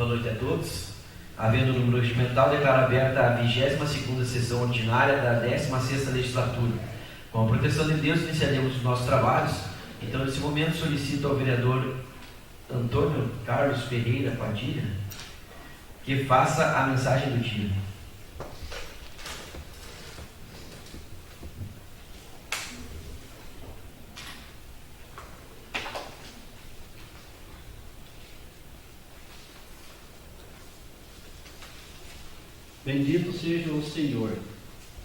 Boa noite a todos. Havendo número regimental, declaro aberta a 22ª sessão ordinária da 16ª legislatura. Com a proteção de Deus, iniciaremos os nossos trabalhos. Então, nesse momento, solicito ao vereador Antônio Carlos Ferreira Padilha que faça a mensagem do dia. Bendito seja o Senhor,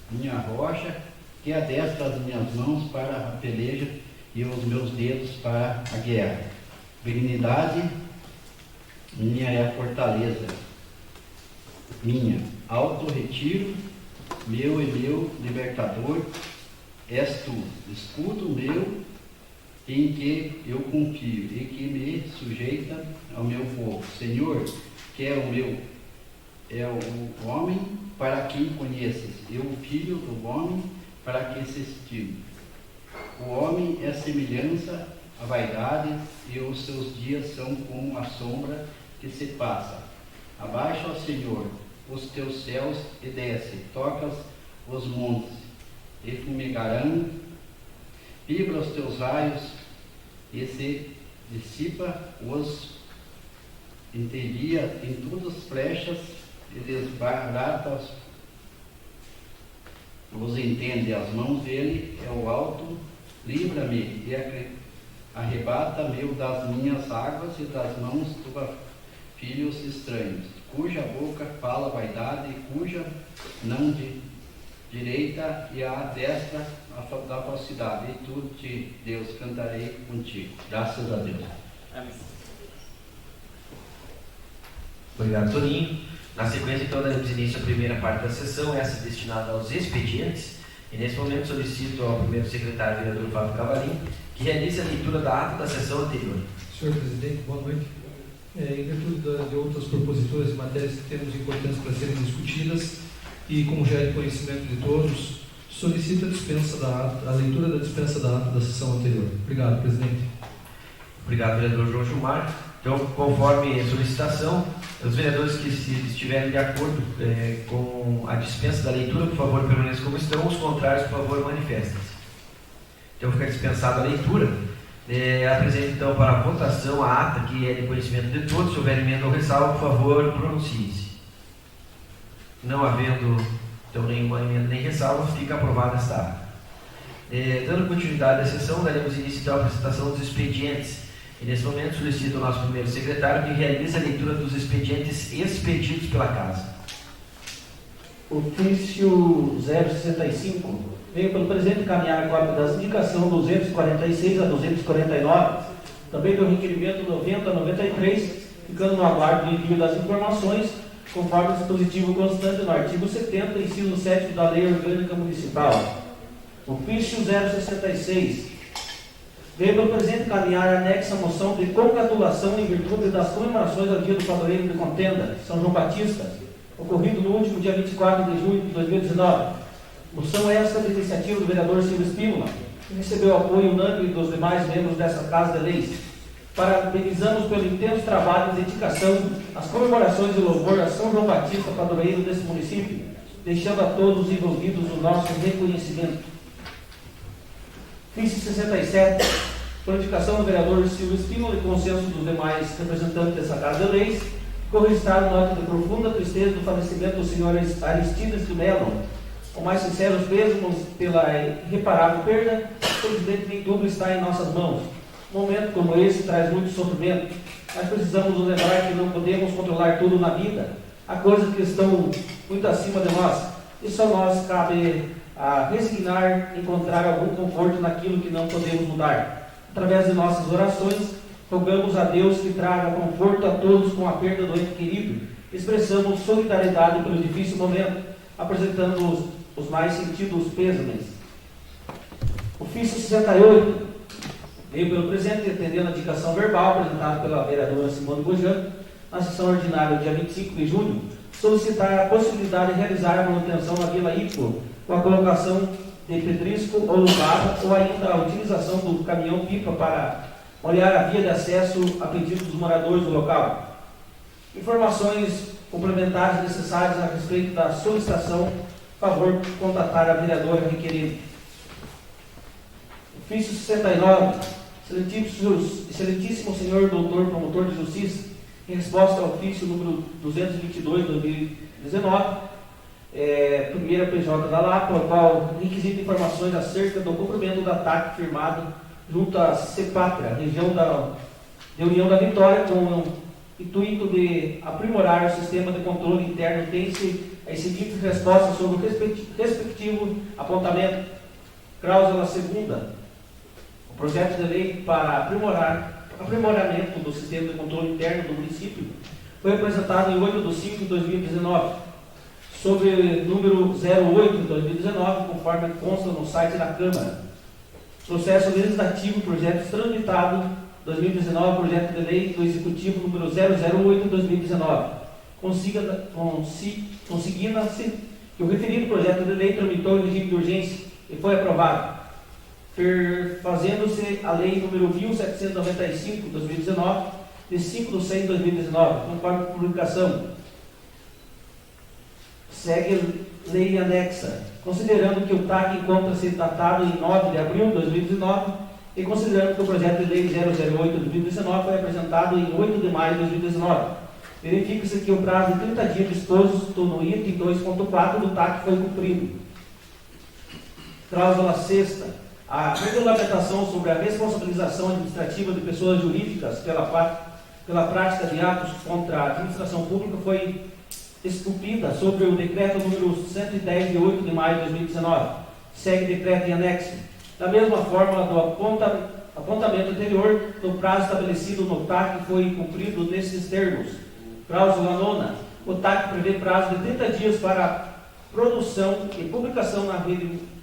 minha rocha, que adestra as minhas mãos para a peleja e os meus dedos para a guerra. Benignidade minha é a fortaleza, minha, alto retiro, meu e meu libertador, és tu, escudo meu, em que eu confio e que me sujeita ao meu povo. Senhor, que é o homem para quem conheces, e o filho do homem para que se estime. O homem é semelhança à vaidade, e os seus dias são como a sombra que se passa. Abaixa, ó Senhor, os teus céus e desce, tocas os montes, e fumegarão, vibra os teus raios, e se dissipa os entevia em todas as flechas, e desbarata os entende, as mãos dele é o alto, livra-me e arrebata-me das minhas águas e das mãos dos filhos estranhos, cuja boca fala vaidade, e cuja não de direita e a destra da falsidade, e tu, Deus, cantarei contigo. Graças a Deus. Amém. Obrigado, Toninho. Na sequência, então, daremos início à primeira parte da sessão, essa destinada aos expedientes. E nesse momento solicito ao primeiro secretário, vereador Fábio Cavalim, que realize a leitura da ata da sessão anterior. Senhor presidente, boa noite. Em virtude de outras proposituras e matérias que temos importantes para serem discutidas, e como já é de conhecimento de todos, solicito a leitura da dispensa da ata da sessão anterior. Obrigado, presidente. Obrigado, vereador João Gilmar. Então, conforme a solicitação, os vereadores que estiverem de acordo com a dispensa da leitura, por favor, permaneçam como estão. Os contrários, por favor, manifestem-se. Então, fica dispensada a leitura. Apresento, então, para a votação a ata, que é de conhecimento de todos. Se houver emenda ou ressalva, por favor, pronuncie-se. Não havendo, então, nenhuma emenda nem ressalva, fica aprovada esta ata. Dando continuidade à sessão, daremos início, então, à apresentação dos expedientes. E nesse momento solicito ao nosso primeiro secretário que realize a leitura dos expedientes expedidos pela Casa. Ofício 065. Venho pelo presente encaminhar a cópia das indicações 246 a 249, também do requerimento 90 a 93, ficando no aguardo do envio das informações, conforme o dispositivo constante no artigo 70, inciso 7 da Lei Orgânica Municipal. Ofício 066. Veio pelo presente encaminhar a anexa moção de congratulação em virtude das comemorações ao dia do padroeiro de Contenda, São João Batista, ocorrido no último dia 24 de junho de 2019. Moção esta de iniciativa do vereador Silvio Espínola, que recebeu apoio unânime dos demais membros dessa Casa de Leis. Parabenizamos pelo intenso trabalho de dedicação às comemorações e louvor a São João Batista, padroeiro desse município, deixando a todos envolvidos o nosso reconhecimento. Ofício 67, por indicação do vereador Silvio Espínola e consenso dos demais representantes dessa Casa de Leis, ficou registrado nota de profunda tristeza do falecimento do senhor Aristides de Mello. Com mais sinceros pêsames pela irreparável perda, felizmente nem tudo está em nossas mãos. Um momento como esse traz muito sofrimento, mas precisamos nos lembrar que não podemos controlar tudo na vida. Há coisas que estão muito acima de nós, e só nós cabe a resignar, encontrar algum conforto naquilo que não podemos mudar. Através de nossas orações, rogamos a Deus que traga conforto a todos com a perda do ente querido. Expressamos solidariedade pelo difícil momento, apresentando os mais sentidos pêsames. Ofício 68. Veio pelo presente, atendendo a indicação verbal apresentada pela vereadora Simone Bojan, na sessão ordinária do dia 25 de junho, solicitar a possibilidade de realizar a manutenção na Vila Ipo, com a colocação de pedrisco ou louvada, ou ainda a utilização do caminhão-pipa para molhar a via de acesso a pedido dos moradores do local. Informações complementares necessárias a respeito da solicitação, favor contatar a vereadora requerida. Ofício 69, excelentíssimo senhor doutor promotor de justiça, em resposta ao ofício número 222 de 2019, primeira PJ da Lapa, o qual requisita informações acerca do cumprimento do ataque firmado junto à CEPATRA, região de União da Vitória, com o intuito de aprimorar o sistema de controle interno, tem-se as seguintes respostas sobre o respectivo apontamento. Cláusula segunda. O projeto de lei para aprimoramento do sistema de controle interno do município foi apresentado em 8 de 5 de 2019, sob número 08 de 2019, conforme consta no site da Câmara. Processo legislativo, projeto tramitado 2019, projeto de lei do Executivo número 008 de 2019. Conseguindo-se que o referido projeto de lei tramitou em regime de urgência e foi aprovado, fazendo-se a lei número 1795 de 2019, de 5 de 6 de 2019, conforme publicação. Segue lei anexa, considerando que o TAC encontra-se datado em 9 de abril de 2019 e considerando que o projeto de lei 008 de 2019 foi apresentado em 8 de maio de 2019. Verifica-se que o prazo de 30 dias disposto no item 2.4 do TAC foi cumprido. Cláusula sexta. A regulamentação sobre a responsabilização administrativa de pessoas jurídicas pela prática de atos contra a administração pública foi esculpida sobre o decreto número 110 de 8 de maio de 2019. Segue decreto em anexo. Da mesma forma, do apontamento anterior, no prazo estabelecido no TAC foi cumprido nesses termos. Cláusula nona. O TAC prevê prazo de 30 dias para produção e publicação na rede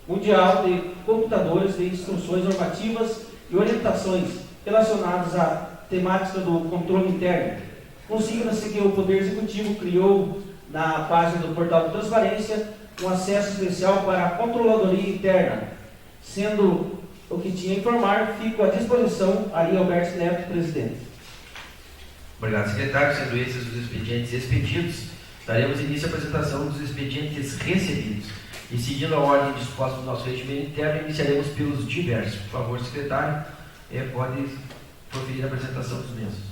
mundial de computadores de instruções normativas e orientações relacionadas à temática do controle interno. Consigna-se que o Poder Executivo criou na página do Portal de Transparência um acesso especial para a controladoria interna, sendo o que tinha a informar, fico à disposição. Ari Alberto Neto, presidente. Obrigado, secretário. Sendo esses os expedientes expedidos, daremos início à apresentação dos expedientes recebidos. E seguindo a ordem disposta do nosso regimento interno, iniciaremos pelos diversos. Por favor, secretário, pode proferir a apresentação dos mesmos.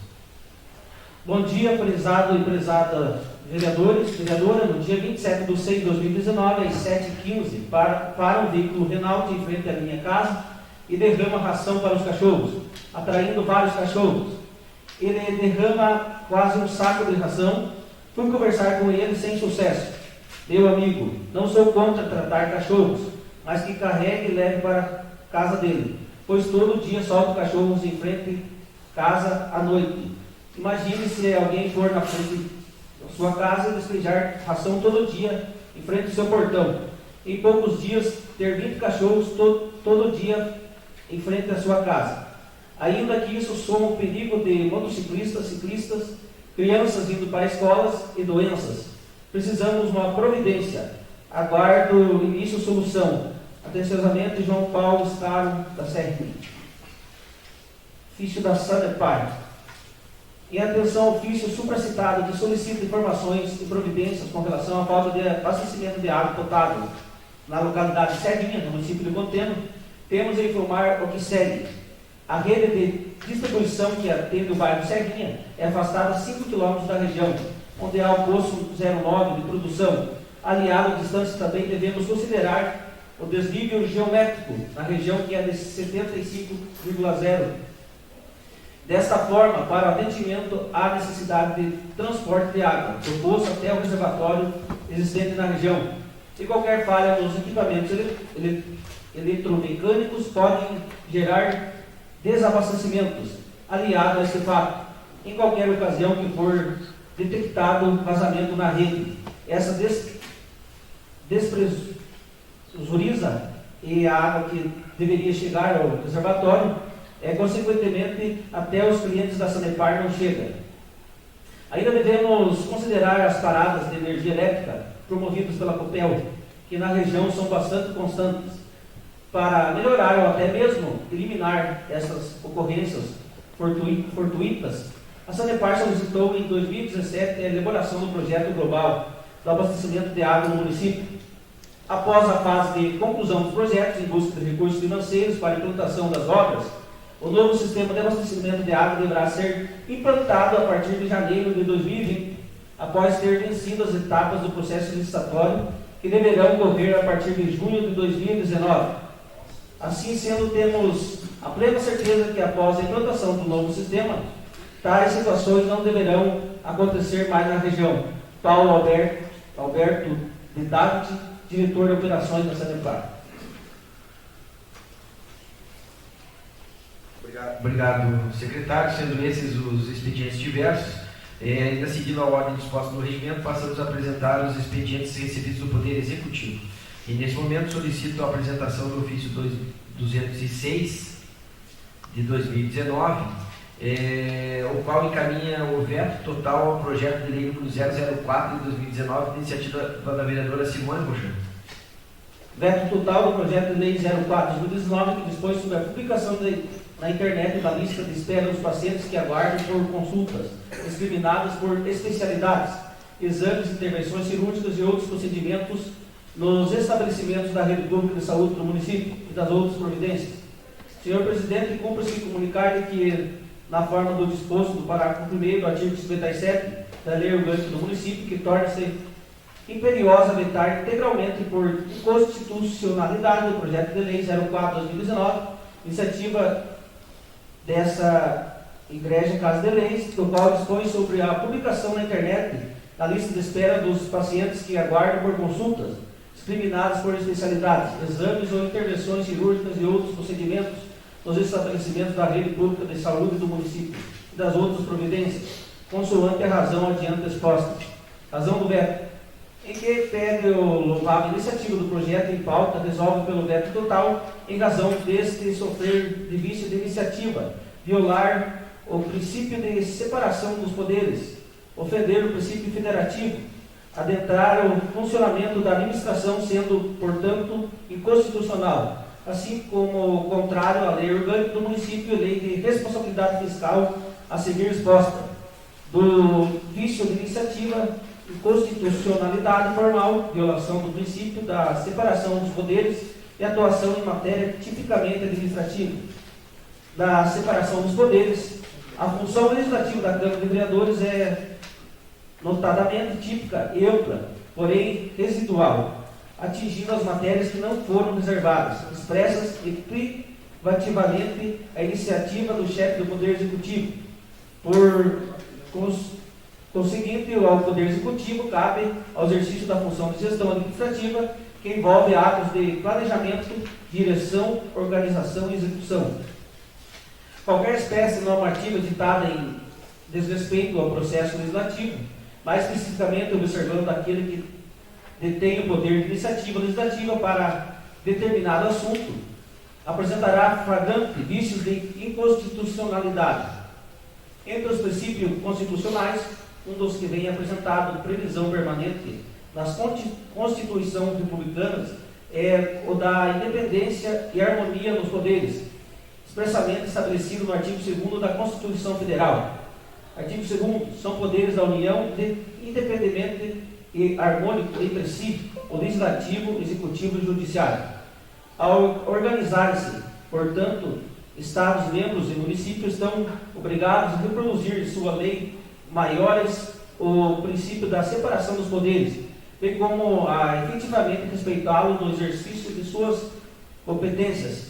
Bom dia, prezado e prezada vereadores, vereadora. No dia 27 de 6 de 2019, às 7h15, para um veículo Renault em frente à minha casa e derrama ração para os cachorros, atraindo vários cachorros. Ele derrama quase um saco de ração. Fui conversar com ele sem sucesso. Meu amigo, não sou contra tratar cachorros, mas que carregue e leve para a casa dele, pois todo dia solto cachorros em frente à casa à noite. Imagine se alguém for na frente da sua casa e despejar ração todo dia em frente ao seu portão. Em poucos dias, ter 20 cachorros todo dia em frente à sua casa. Ainda que isso soma o perigo de motociclistas, ciclistas, crianças indo para escolas e doenças. Precisamos de uma providência. Aguardo início solução. Atenciosamente, João Paulo Staro da Serra. Ofício da Sanepar. Em atenção ao ofício supracitado que solicita informações e providências com relação à falta de abastecimento de água potável na localidade de Serrinha, no município de Conteno, temos a informar o que segue. A rede de distribuição que atende o bairro de Serrinha é afastada a 5 km da região, onde há o poço 09 de produção. Aliado à distância, também devemos considerar o desnível geométrico na região, que é de 75,0. Desta forma, para atendimento à necessidade de transporte de água do poço até o reservatório existente na região. E qualquer falha nos equipamentos eletromecânicos podem gerar desabastecimentos. Aliado a este fato, em qualquer ocasião que for detectado vazamento na rede, essa despressuriza e a água que deveria chegar ao reservatório, consequentemente, até os clientes da Sanepar não chega. Ainda devemos considerar as paradas de energia elétrica promovidas pela Copel, que na região são bastante constantes, para melhorar ou até mesmo eliminar essas ocorrências fortuitas. A Sanepar solicitou em 2017 a elaboração do projeto global do abastecimento de água no município. Após a fase de conclusão dos projetos em busca de recursos financeiros para a implantação das obras, o novo sistema de abastecimento de água deverá ser implantado a partir de janeiro de 2020, após ter vencido as etapas do processo licitatório, que deverão ocorrer a partir de junho de 2019. Assim sendo, temos a plena certeza que após a implantação do novo sistema, tais situações não deverão acontecer mais na região. Paulo Alberto de David, diretor de operações da Sanepar. Obrigado, secretário. Sendo esses os expedientes diversos, ainda seguindo a ordem disposta no regimento, passamos a apresentar os expedientes recebidos do Poder Executivo. E nesse momento solicito a apresentação do ofício 206 de 2019, o qual encaminha o veto total ao projeto de lei número 004 de 2019, de iniciativa da vereadora Simone Rocha. Veto total do projeto de lei 04 de 2019, que dispõe sobre a publicação na internet da lista de espera dos pacientes que aguardam por consultas discriminadas por especialidades, exames, intervenções cirúrgicas e outros procedimentos nos estabelecimentos da rede pública de saúde do município e das outras providências. Senhor Presidente, cumpre-se comunicar que, na forma do disposto do parágrafo 1º do artigo 57 da Lei Orgânica do Município, que torna-se imperiosa vetar integralmente por inconstitucionalidade do projeto de lei 04/2019, iniciativa dessa Igreja Casa de Leis, do qual dispõe sobre a publicação na internet da lista de espera dos pacientes que aguardam por consultas discriminadas por especialidades, exames ou intervenções cirúrgicas e outros procedimentos nos estabelecimentos da rede pública de saúde do município e das outras providências, consoante a razão adiante exposta. Razão do veto. Em que pede o louvável iniciativa do projeto em pauta, resolve pelo veto total, em razão deste sofrer de vício de iniciativa, violar o princípio de separação dos poderes, ofender o princípio federativo, adentrar o funcionamento da administração, sendo, portanto, inconstitucional, assim como contrário à lei orgânica do município e lei de responsabilidade fiscal a seguir exposta, do vício de iniciativa, inconstitucionalidade formal, violação do princípio da separação dos poderes e atuação em matéria tipicamente administrativa, da separação dos poderes. A função legislativa da Câmara de Vereadores é notadamente típica e ampla, porém residual, atingindo as matérias que não foram reservadas, expressas e privativamente a iniciativa do chefe do Poder Executivo. Por conseguinte, ao Poder Executivo cabe ao exercício da função de gestão administrativa, que envolve atos de planejamento, direção, organização e execução. Qualquer espécie normativa ditada em desrespeito ao processo legislativo, mais especificamente observando aquele que detém o poder de iniciativa legislativa para determinado assunto, apresentará flagrante vícios de inconstitucionalidade. Entre os princípios constitucionais, um dos que vem apresentado previsão permanente nas constituições republicanas é o da independência e harmonia nos poderes, expressamente estabelecido no artigo 2º da Constituição Federal. Artigo 2º, são poderes da União independentemente e harmônico entre si, o legislativo, executivo e judiciário. Ao organizarem-se, portanto, Estados, membros e municípios estão obrigados a reproduzir em sua lei maiores o princípio da separação dos poderes, bem como a efetivamente respeitá-lo no exercício de suas competências.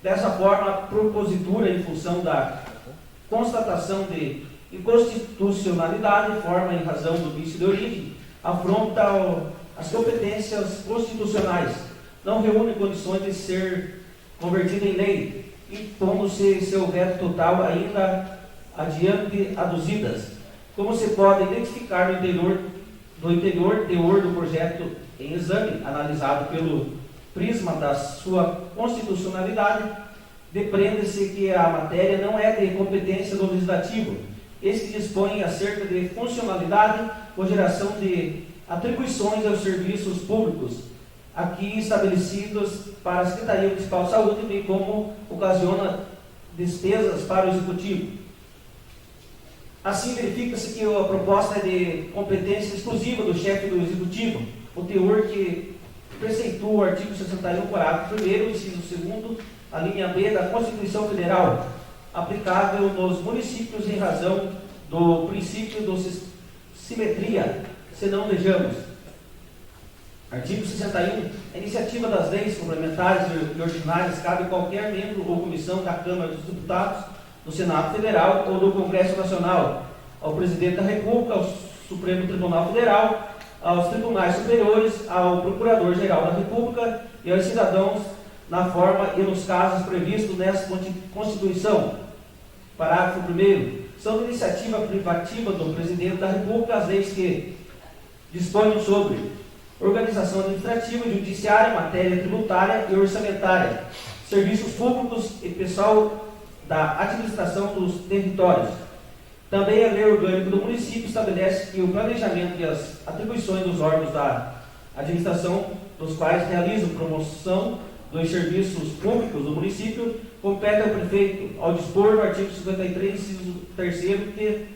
Dessa forma, a propositura, em função da constatação de inconstitucionalidade, forma em razão do vício de origem, afronta as competências constitucionais, não reúne condições de ser convertida em lei, impondo-se seu veto total ainda adiante aduzidas. Como se pode identificar no interior teor do projeto em exame, analisado pelo prisma da sua constitucionalidade, depreende-se que a matéria não é de competência do legislativo, esse dispõe acerca de funcionalidade ou geração de atribuições aos serviços públicos, aqui estabelecidos para a Secretaria Municipal de Saúde, bem como ocasiona despesas para o Executivo. Assim, verifica-se que a proposta é de competência exclusiva do chefe do Executivo, o teor que preceitua o artigo 61, parágrafo 1º, inciso 2º, a linha B da Constituição Federal, aplicável nos municípios em razão do princípio de simetria, se não vejamos. Artigo 61. A iniciativa das leis complementares e ordinárias cabe a qualquer membro ou comissão da Câmara dos Deputados, do Senado Federal ou do Congresso Nacional, ao Presidente da República, ao Supremo Tribunal Federal, aos Tribunais Superiores, ao Procurador-Geral da República e aos cidadãos na forma e nos casos previstos nessa Constituição. Parágrafo 1º. São de iniciativa privativa do Presidente da República as leis que disponham sobre organização administrativa e judiciária, matéria tributária e orçamentária, serviços públicos e pessoal da administração dos territórios. Também a lei orgânica do município estabelece que o planejamento e as atribuições dos órgãos da administração, dos quais realizam promoção dos serviços públicos do município, compete ao prefeito, ao dispor no artigo 53, inciso 3º,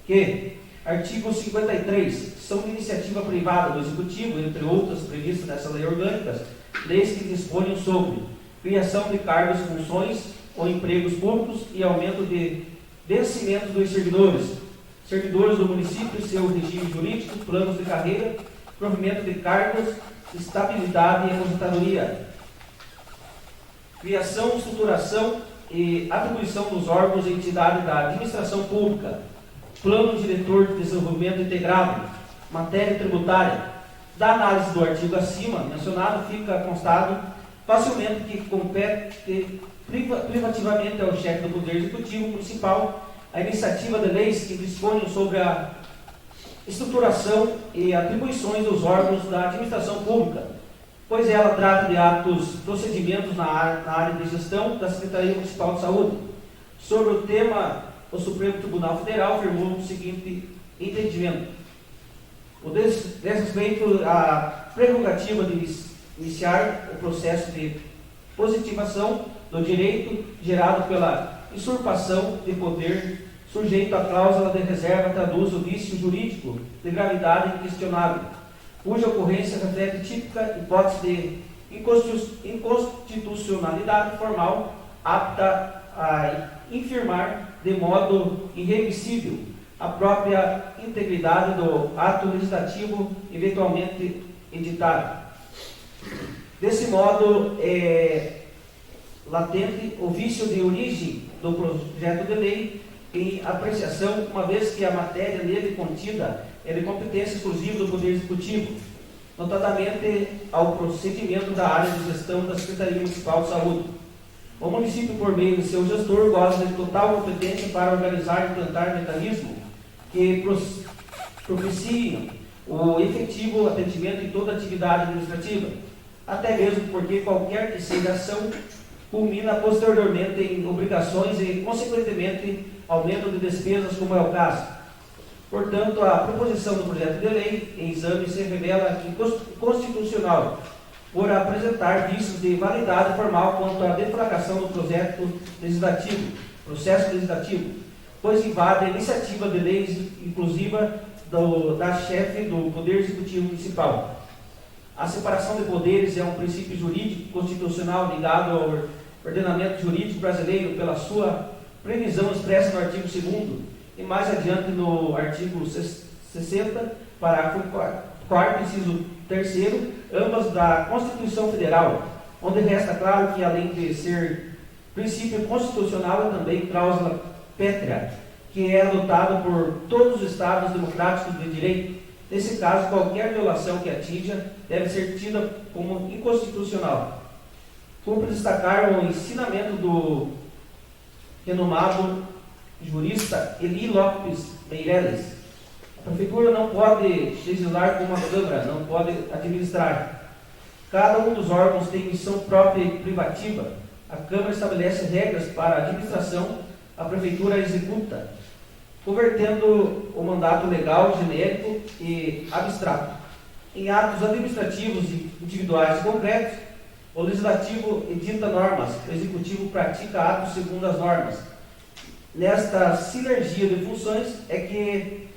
que artigo 53, são de iniciativa privada do Executivo, entre outras previstas nessa lei orgânica, leis que disponham sobre criação de cargos, funções ou empregos públicos e aumento de vencimento dos servidores do município, seu regime jurídico, planos de carreira, provimento de cargos, estabilidade e aposentadoria, criação, estruturação e atribuição dos órgãos e entidades da administração pública, plano diretor de desenvolvimento integrado, matéria tributária. Da análise do artigo acima mencionado, fica constado facilmente que compete privativamente ao chefe do Poder Executivo Municipal a iniciativa de leis que disponham sobre a estruturação e atribuições dos órgãos da administração pública, pois ela trata de atos, procedimentos na área de gestão da Secretaria Municipal de Saúde. Sobre o tema, o Supremo Tribunal Federal firmou o seguinte entendimento: o desrespeito à prerrogativa de iniciar o processo de positivação do direito gerado pela usurpação de poder sujeito à cláusula de reserva traduz o vício jurídico de gravidade inquestionável, cuja ocorrência reflete típica hipótese de inconstitucionalidade formal apta a infirmar de modo irreversível a própria integridade do ato legislativo eventualmente editado. Desse modo, é latente o vício de origem do projeto de lei em apreciação, uma vez que a matéria nele contida é de competência exclusiva do Poder Executivo, notadamente ao procedimento da área de gestão da Secretaria Municipal de Saúde. O município, por meio de seu gestor, goza de total competência para organizar e implantar mecanismos que propiciem o efetivo atendimento em toda atividade administrativa, até mesmo porque qualquer que seja a ação culmina posteriormente em obrigações e, consequentemente, aumento de despesas, como é o caso. Portanto, a proposição do projeto de lei em exame se revela inconstitucional, por apresentar vícios de validade formal quanto à deflagração do processo legislativo, pois invade a iniciativa de lei inclusiva da chefe do Poder Executivo Municipal. A separação de poderes é um princípio jurídico constitucional ligado ao ordenamento jurídico brasileiro pela sua previsão expressa no artigo 2º e mais adiante no artigo 60, parágrafo 4º, inciso 3º, ambas da Constituição Federal, onde resta claro que, além de ser princípio constitucional, é também cláusula pétrea, que é adotada por todos os Estados democráticos de direito. Nesse caso, qualquer violação que atinja deve ser tida como inconstitucional. Cumpre destacar o ensinamento do renomado jurista Eli Lopes Meireles. A Prefeitura não pode legislar como a Câmara, não pode administrar. Cada um dos órgãos tem missão própria e privativa. A Câmara estabelece regras para a administração, a Prefeitura executa, convertendo o mandato legal, genérico e abstrato em atos administrativos individuais e concretos. O Legislativo edita normas, o Executivo pratica atos segundo as normas. nesta sinergia de funções é que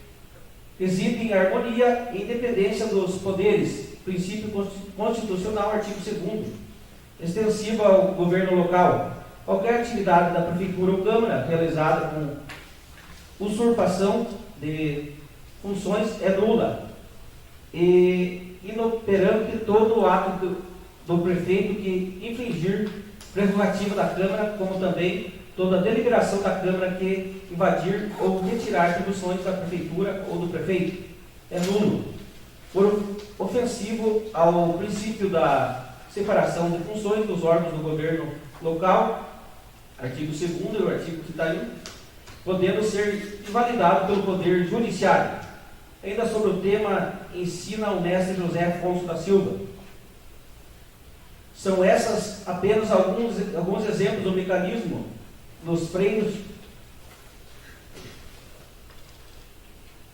reside em harmonia e independência dos poderes, princípio constitucional, artigo 2º, extensiva ao governo local. Qualquer atividade da Prefeitura ou Câmara realizada com usurpação de funções é nula e inoperante todo o ato do prefeito que infringir prerrogativa da Câmara, como também toda deliberação da Câmara que invadir ou retirar atribuições da Prefeitura ou do prefeito. É nulo. Por ofensivo ao princípio da separação de funções dos órgãos do governo local, artigo 2º e o artigo 31, podendo ser invalidado pelo Poder Judiciário. Ainda sobre o tema, ensina o mestre José Afonso da Silva. São essas apenas alguns exemplos do mecanismo nos freios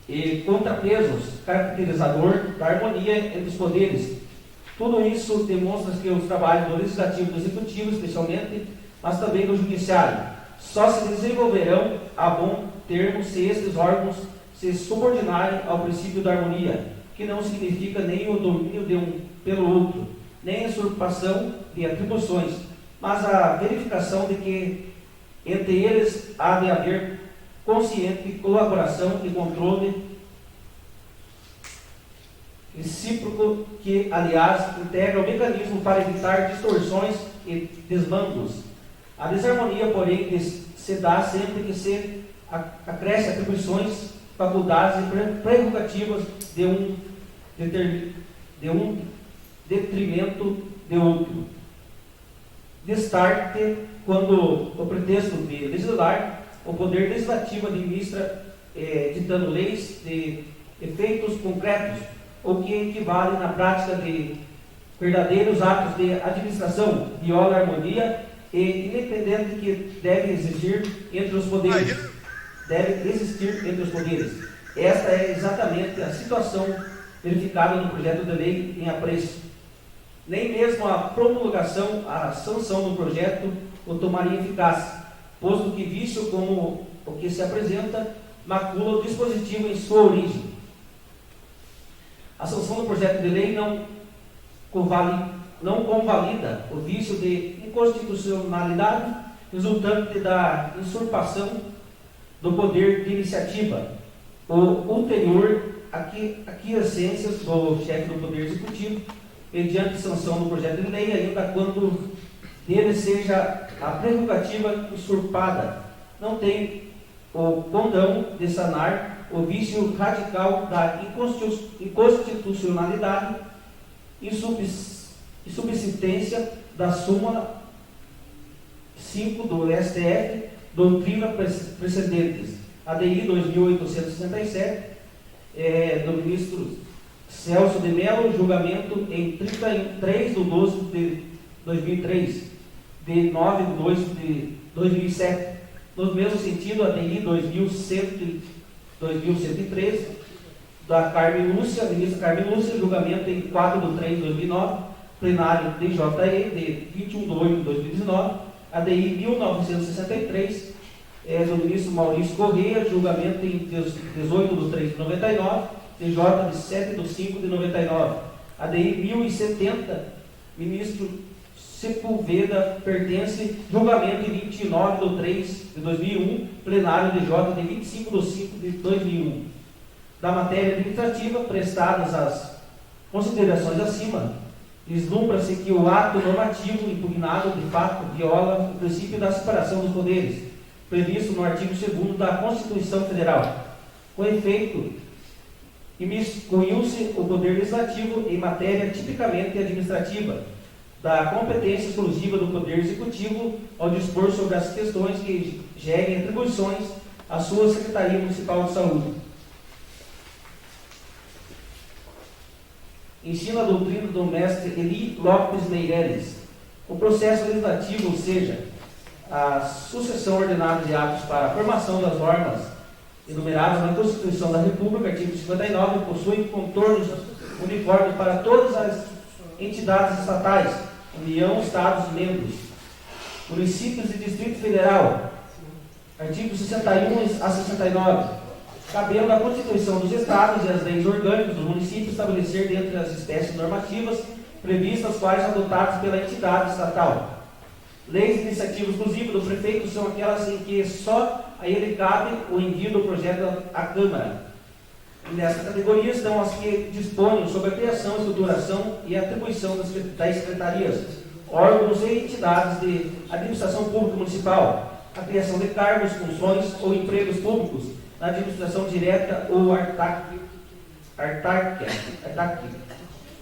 e contrapesos caracterizador da harmonia entre os poderes. Tudo isso demonstra que os trabalhos do Legislativo e do Executivo, especialmente, mas também do Judiciário, só se desenvolverão a bom termo se estes órgãos se subordinarem ao princípio da harmonia, que não significa nem o domínio de um pelo outro, nem a usurpação de atribuições, mas a verificação de que entre eles há de haver consciente colaboração e controle recíproco que, aliás, integra o mecanismo para evitar distorções e desmandos. A desarmonia, porém, se dá sempre que se acresce atribuições, faculdades e prerrogativas de um detrimento de outro. Destarte, quando o pretexto de legislar, o Poder Legislativo administra, ditando leis de efeitos concretos, o que equivale na prática de verdadeiros atos de administração, viola a harmonia e independente que deve existir entre os poderes. Esta é exatamente a situação verificada no projeto de lei em apreço. Nem mesmo a promulgação, a sanção do projeto o tomaria eficácia, posto que vício como o que se apresenta macula o dispositivo em sua origem. A sanção do projeto de lei não convalida o vício de inconstitucionalidade resultante da usurpação do poder de iniciativa, o ulterior aquiescências do chefe do Poder Executivo, mediante sanção do projeto de lei, ainda quando dele seja a prerrogativa usurpada, não tem o condão de sanar o vício radical da inconstitucionalidade e subsistência da súmula 5 do STF, doutrina precedentes, ADI 2867, do ministro Celso de Mello, julgamento em 33 de 12 de 2003, de 9 de 2 de 2007. No mesmo sentido, a DI 2113, da Carmen Lúcia, ministra Carmen Lúcia, julgamento em 4 de 3 de 2009, plenário DJE, de 21 de 8 de 2019, a DI 1963, do ministro Maurício Correia, julgamento em 18 de 3 de 99, TJ de 7 de 5 de 99, a DI 1070, ministro Sepúlveda, pertence, julgamento em 29 de 3 de 2001, plenário DJ de 25 de 5 de 2001. Da matéria administrativa, prestadas as considerações acima, vislumbra-se que o ato normativo impugnado, de fato, viola o princípio da separação dos poderes, previsto no artigo 2º da Constituição Federal. Com efeito, imiscuiu-se o Poder Legislativo em matéria tipicamente administrativa, da competência exclusiva do Poder Executivo ao dispor sobre as questões que gerem atribuições à sua Secretaria Municipal de Saúde. Ensina a doutrina do mestre Eli Lopes Meireles. O processo legislativo, ou seja, a sucessão ordenada de atos para a formação das normas enumeradas na Constituição da República, artigo 59, possui contornos uniformes para todas as entidades estatais, União, Estados, membros, municípios e Distrito Federal, Artigos 61 a 69. Cabendo à Constituição dos Estados e às leis orgânicas do município estabelecer dentre as espécies normativas previstas quais adotadas pela entidade estatal. Leis de iniciativa exclusiva do prefeito são aquelas em que só a ele cabe o envio do projeto à Câmara. Nessa categoria estão as que dispõem sobre a criação, estruturação e atribuição das secretarias, órgãos e entidades de administração pública municipal, a criação de cargos, funções ou empregos públicos na administração direta ou autárquica,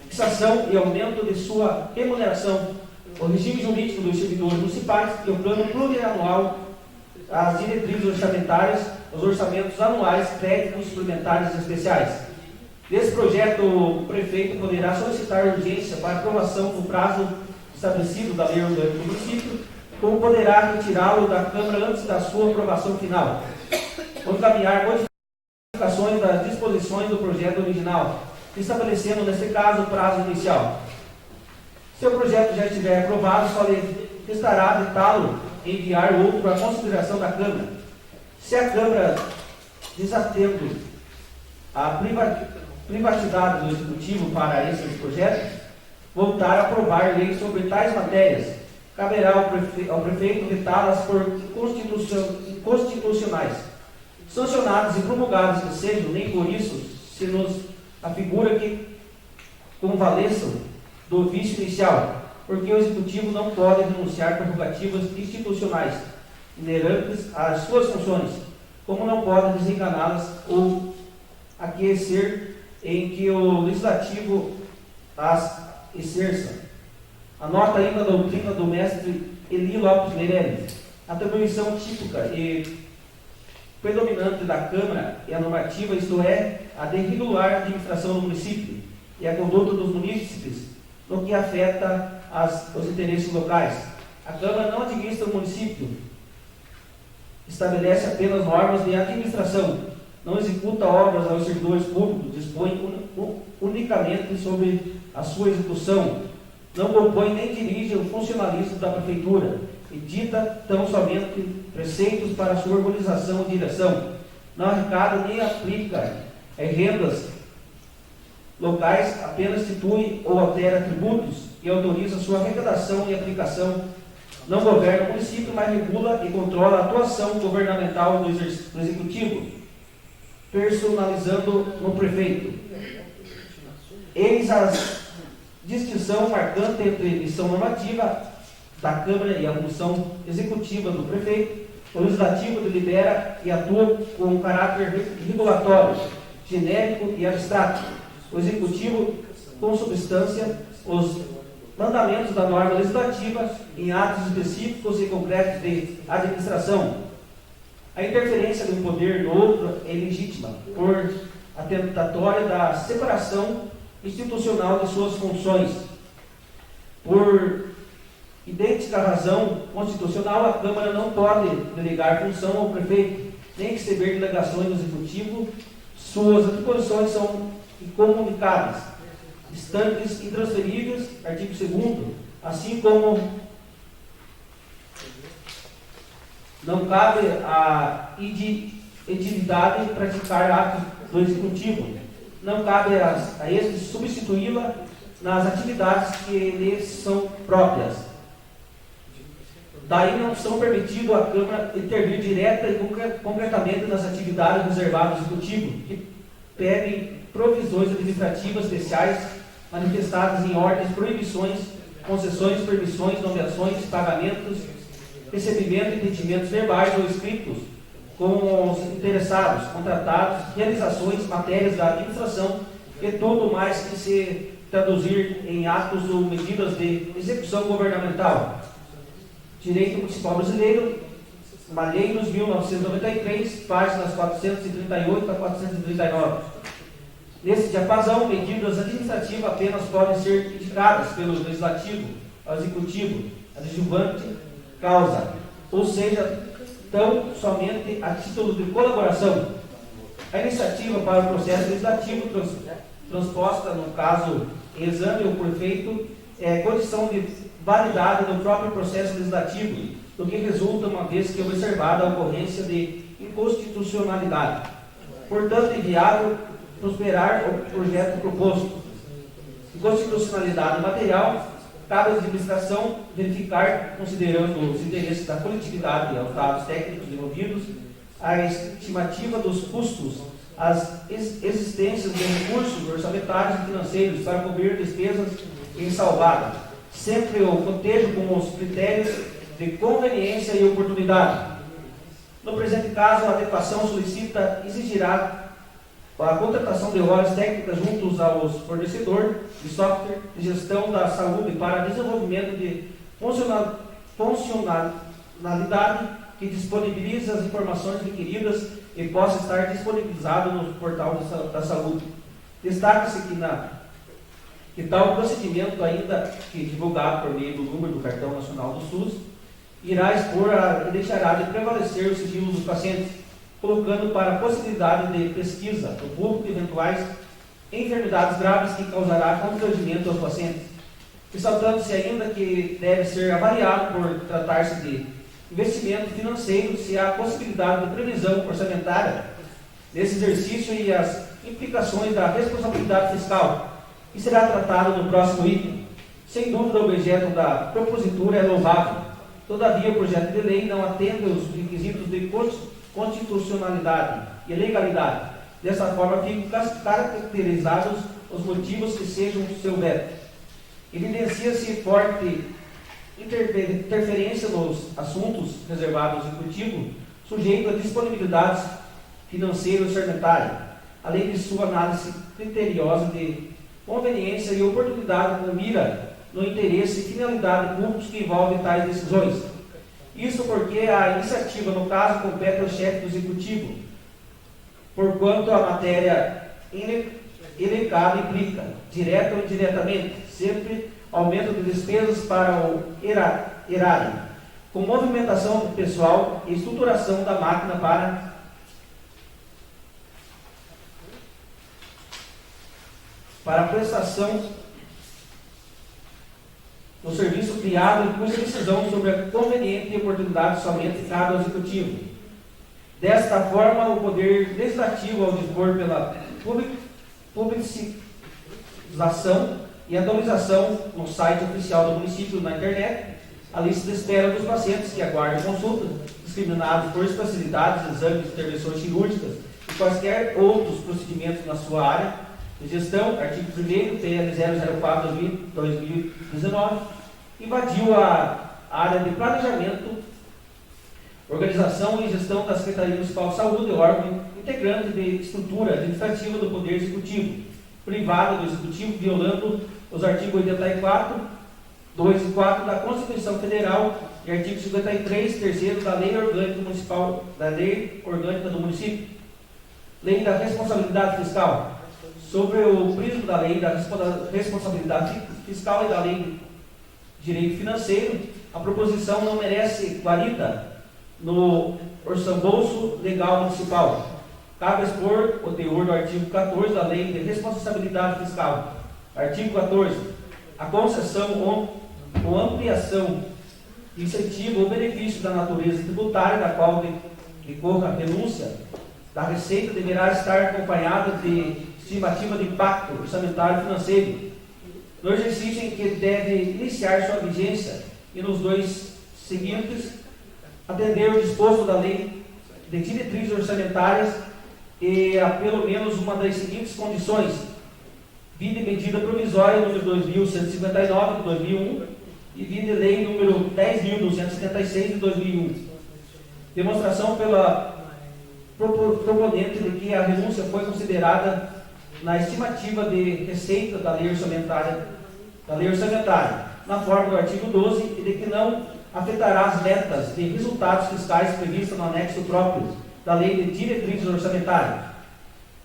fixação e aumento de sua remuneração, o regime jurídico dos servidores municipais e o plano plurianual, as diretrizes orçamentárias, os orçamentos anuais, créditos suplementares e especiais. Nesse projeto, o prefeito poderá solicitar urgência para aprovação no prazo estabelecido da lei orgânica do município, como poderá retirá-lo da Câmara antes da sua aprovação final, ou encaminhar modificações das disposições do projeto original, estabelecendo, neste caso, o prazo inicial. Se o projeto já estiver aprovado, só lhe restará ditá-lo e enviar outro à consideração da Câmara. Se a Câmara, desatendo a privacidade do Executivo para esses projetos, voltar a aprovar leis sobre tais matérias, caberá ao prefeito vetá-las por inconstitucionais, sancionadas e promulgadas que sejam, nem por isso se nos afigura que convalesçam do vício inicial, porque o Executivo não pode renunciar prerrogativas institucionais inerentes às suas funções, como não pode desenganá-las ou aquecer em que o Legislativo as exerça. Anota ainda a doutrina do mestre Eli Lopes Meirelles. A atribuição típica e predominante da Câmara é a normativa, isto é, a de regular a administração do município e a conduta dos munícipes no que afeta os interesses locais. A Câmara não administra o município, estabelece apenas normas de administração, não executa obras aos servidores públicos, dispõe unicamente sobre a sua execução, não compõe nem dirige o funcionalismo da Prefeitura, e dita tão somente preceitos para a sua organização e direção, não arrecada nem aplica rendas locais, apenas institui ou altera tributos e autoriza sua arrecadação e aplicação. Não governa o município, mas regula e controla a atuação governamental do Executivo, personalizando no prefeito. Eis a distinção marcante entre missão normativa da Câmara e a função executiva do prefeito. O Legislativo delibera e atua com caráter regulatório, genérico e abstrato. O Executivo, com substância, os mandamentos da norma legislativa em atos específicos e concretos de administração. A interferência de um poder no outro é legítima, por atentatória da separação institucional de suas funções. Por idêntica razão constitucional, a Câmara não pode delegar função ao prefeito, nem receber delegações do Executivo. Suas atribuições são incomunicáveis, distantes e intransferíveis, artigo 2º, assim como não cabe à entidade praticar atos do Executivo, não cabe a este substituí-la nas atividades que lhes são próprias. Daí não são permitido à Câmara intervir direta e concretamente nas atividades reservadas ao Executivo, que pedem provisões administrativas especiais manifestadas em ordens, proibições, concessões, permissões, nomeações, pagamentos, recebimento e entendimentos verbais ou escritos com os interessados, contratados, realizações, matérias da administração e tudo mais que se traduzir em atos ou medidas de execução governamental. Direito Municipal Brasileiro, Malheiros, 1993, páginas 438 a 439. Nesse diapasão, medidas administrativas apenas podem ser indicadas pelo Legislativo ao Executivo, adjuvante causa, ou seja, tão somente a título de colaboração. A iniciativa para o processo legislativo transposta, no caso, em exame ao prefeito, é condição de validade do próprio processo legislativo, do que resulta, uma vez que é observada a ocorrência de inconstitucionalidade. Portanto, é inviável prosperar o projeto proposto. Inconstitucionalidade material, cabe à administração verificar, considerando os interesses da coletividade e aos dados técnicos envolvidos, a estimativa dos custos, as existências de recursos orçamentários e financeiros para cobrir despesas insalváveis. Sempre o cotejo com os critérios de conveniência e oportunidade. No presente caso, a adequação solicita exigirá a contratação de horas técnicas juntos aos fornecedores de software de gestão da saúde para desenvolvimento de funcionalidade que disponibilize as informações requeridas e possa estar disponibilizado no portal da saúde. Destaca-se que tal procedimento, ainda que divulgado por meio do número do Cartão Nacional do SUS, irá expor e deixará de prevalecer o sigilo dos pacientes, colocando para a possibilidade de pesquisa do público de eventuais enfermidades graves que causará constrangimento aos pacientes. Ressaltando-se ainda que deve ser avaliado por tratar-se de investimento financeiro se há possibilidade de previsão orçamentária nesse exercício e as implicações da responsabilidade fiscal, que será tratado no próximo item. Sem dúvida, o objeto da propositura é louvável. Todavia, o projeto de lei não atende aos requisitos de constitucionalidade e legalidade. Dessa forma, ficam caracterizados os motivos que sejam o seu veto. Evidencia-se forte interferência nos assuntos reservados ao Executivo, sujeito a disponibilidades financeiras orçamentárias, além de sua análise criteriosa de conveniência e oportunidade com mira no interesse e finalidade públicos que envolvem tais decisões. Isso porque a iniciativa, no caso, compete ao chefe do Executivo, porquanto a matéria elencada implica, direta ou indiretamente, sempre aumento de despesas para o erário, com movimentação do pessoal e estruturação da máquina para a prestação do serviço criado e cuja decisão sobre a conveniente e oportunidade somente cabe ao Executivo. Desta forma, o Poder Legislativo, ao dispor pela publicização e atualização no site oficial do município na internet, a lista de espera dos pacientes que aguardam consulta, discriminados por especialidades, exames, intervenções cirúrgicas e quaisquer outros procedimentos na sua área de gestão, artigo 1º, PL 004/2019, invadiu a área de planejamento, organização e gestão da Secretaria Municipal de Saúde, órgão integrante de estrutura administrativa do Poder Executivo, privado do Executivo, violando os artigos 84, 2 e 4 da Constituição Federal e artigo 53, terceiro da Lei Orgânica Municipal, da Lei Orgânica do Município. Lei da Responsabilidade Fiscal. Sobre o prisma da Lei da Responsabilidade Fiscal e da Lei de Direito Financeiro, a proposição não merece guarida no orçambolso legal municipal. Cabe expor o teor do artigo 14 da Lei de Responsabilidade Fiscal. Artigo 14. A concessão ou ampliação, incentivo ou benefício da natureza tributária da qual decorra a renúncia da receita deverá estar acompanhada de estimativa de impacto orçamentário e financeiro no exercício em que deve iniciar sua vigência e nos dois seguintes atender o disposto da Lei de Diretrizes Orçamentárias e a pelo menos uma das seguintes condições: vide medida provisória número 2159 de 2001 e vide lei número 10.276 de 2001. Demonstração pela proponente de que a renúncia foi considerada na estimativa de receita da lei orçamentária, na forma do artigo 12, e de que não afetará as metas de resultados fiscais previstas no anexo próprio da Lei de Diretrizes Orçamentárias.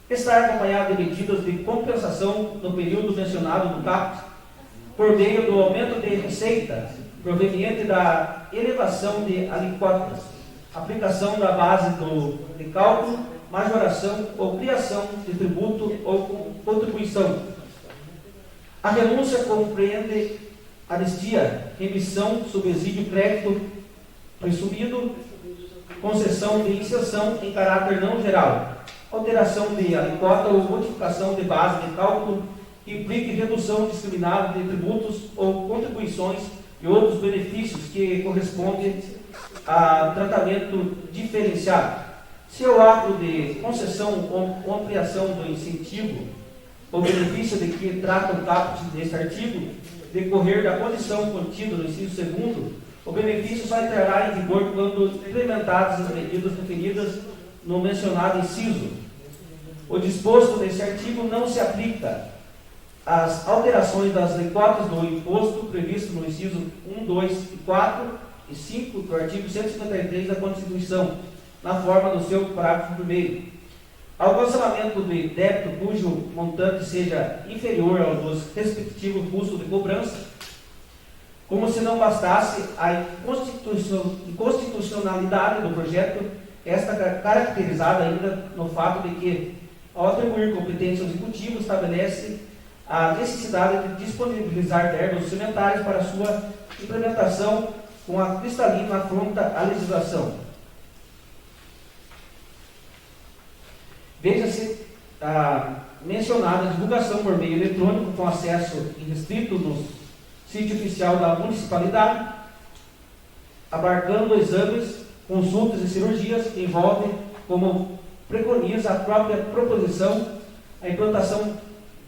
Está acompanhada de medidas de compensação no período mencionado no caput, por meio do aumento de receita proveniente da elevação de alíquotas, aplicação da base de cálculo, majoração ou criação de tributo ou contribuição. A renúncia compreende anistia, remissão, subsídio, crédito presumido, concessão de inserção em caráter não geral, alteração de alíquota ou modificação de base de cálculo que implique redução discriminada de tributos ou contribuições e outros benefícios que correspondem a tratamento diferenciado. Se o ato de concessão ou ampliação do incentivo ou benefício de que trata o caput deste artigo decorrer da condição contida no inciso 2º, o benefício só entrará em vigor quando implementadas as medidas referidas no mencionado inciso. O disposto neste artigo não se aplica às alterações das alíquotas do imposto previsto no inciso 1, 2, 4 e 5 do artigo 153 da Constituição, na forma do seu parágrafo 1º. Ao cancelamento de débito cujo montante seja inferior ao dos respectivos custos de cobrança, como se não bastasse a inconstitucionalidade do projeto, esta caracterizada ainda no fato de que, ao atribuir competência ao Executivo, estabelece a necessidade de disponibilizar verbas orçamentárias para sua implementação com a cristalina afronta à legislação. Veja-se mencionada a divulgação por meio eletrônico com acesso irrestrito no sítio oficial da municipalidade, abarcando exames, consultas e cirurgias que envolvem, como preconiza a própria proposição, a implantação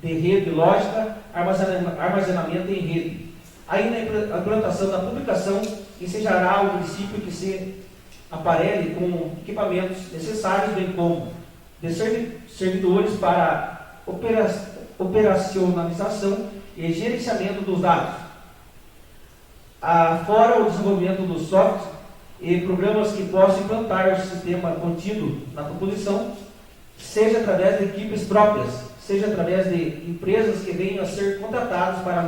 de rede lógica, armazenamento em rede. Ainda a implantação da publicação ensejará o município que se aparelhe com equipamentos necessários, bem como de servidores para operacionalização e gerenciamento dos dados. Fora o desenvolvimento dos softwares e programas que possam implantar o sistema contido na proposição, seja através de equipes próprias, seja através de empresas que venham a ser contratadas para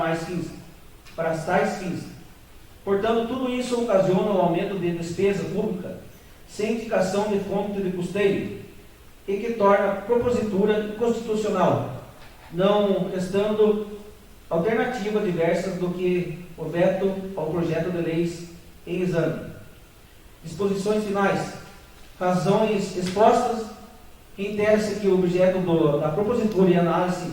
tais fins. Portanto, tudo isso ocasiona um aumento de despesa pública, sem indicação de fonte de custeio, e que torna a propositura inconstitucional, não restando alternativa diversas do que o veto ao projeto de leis em exame. Disposições finais. Razões expostas. Reitera-se que o objeto da propositura e análise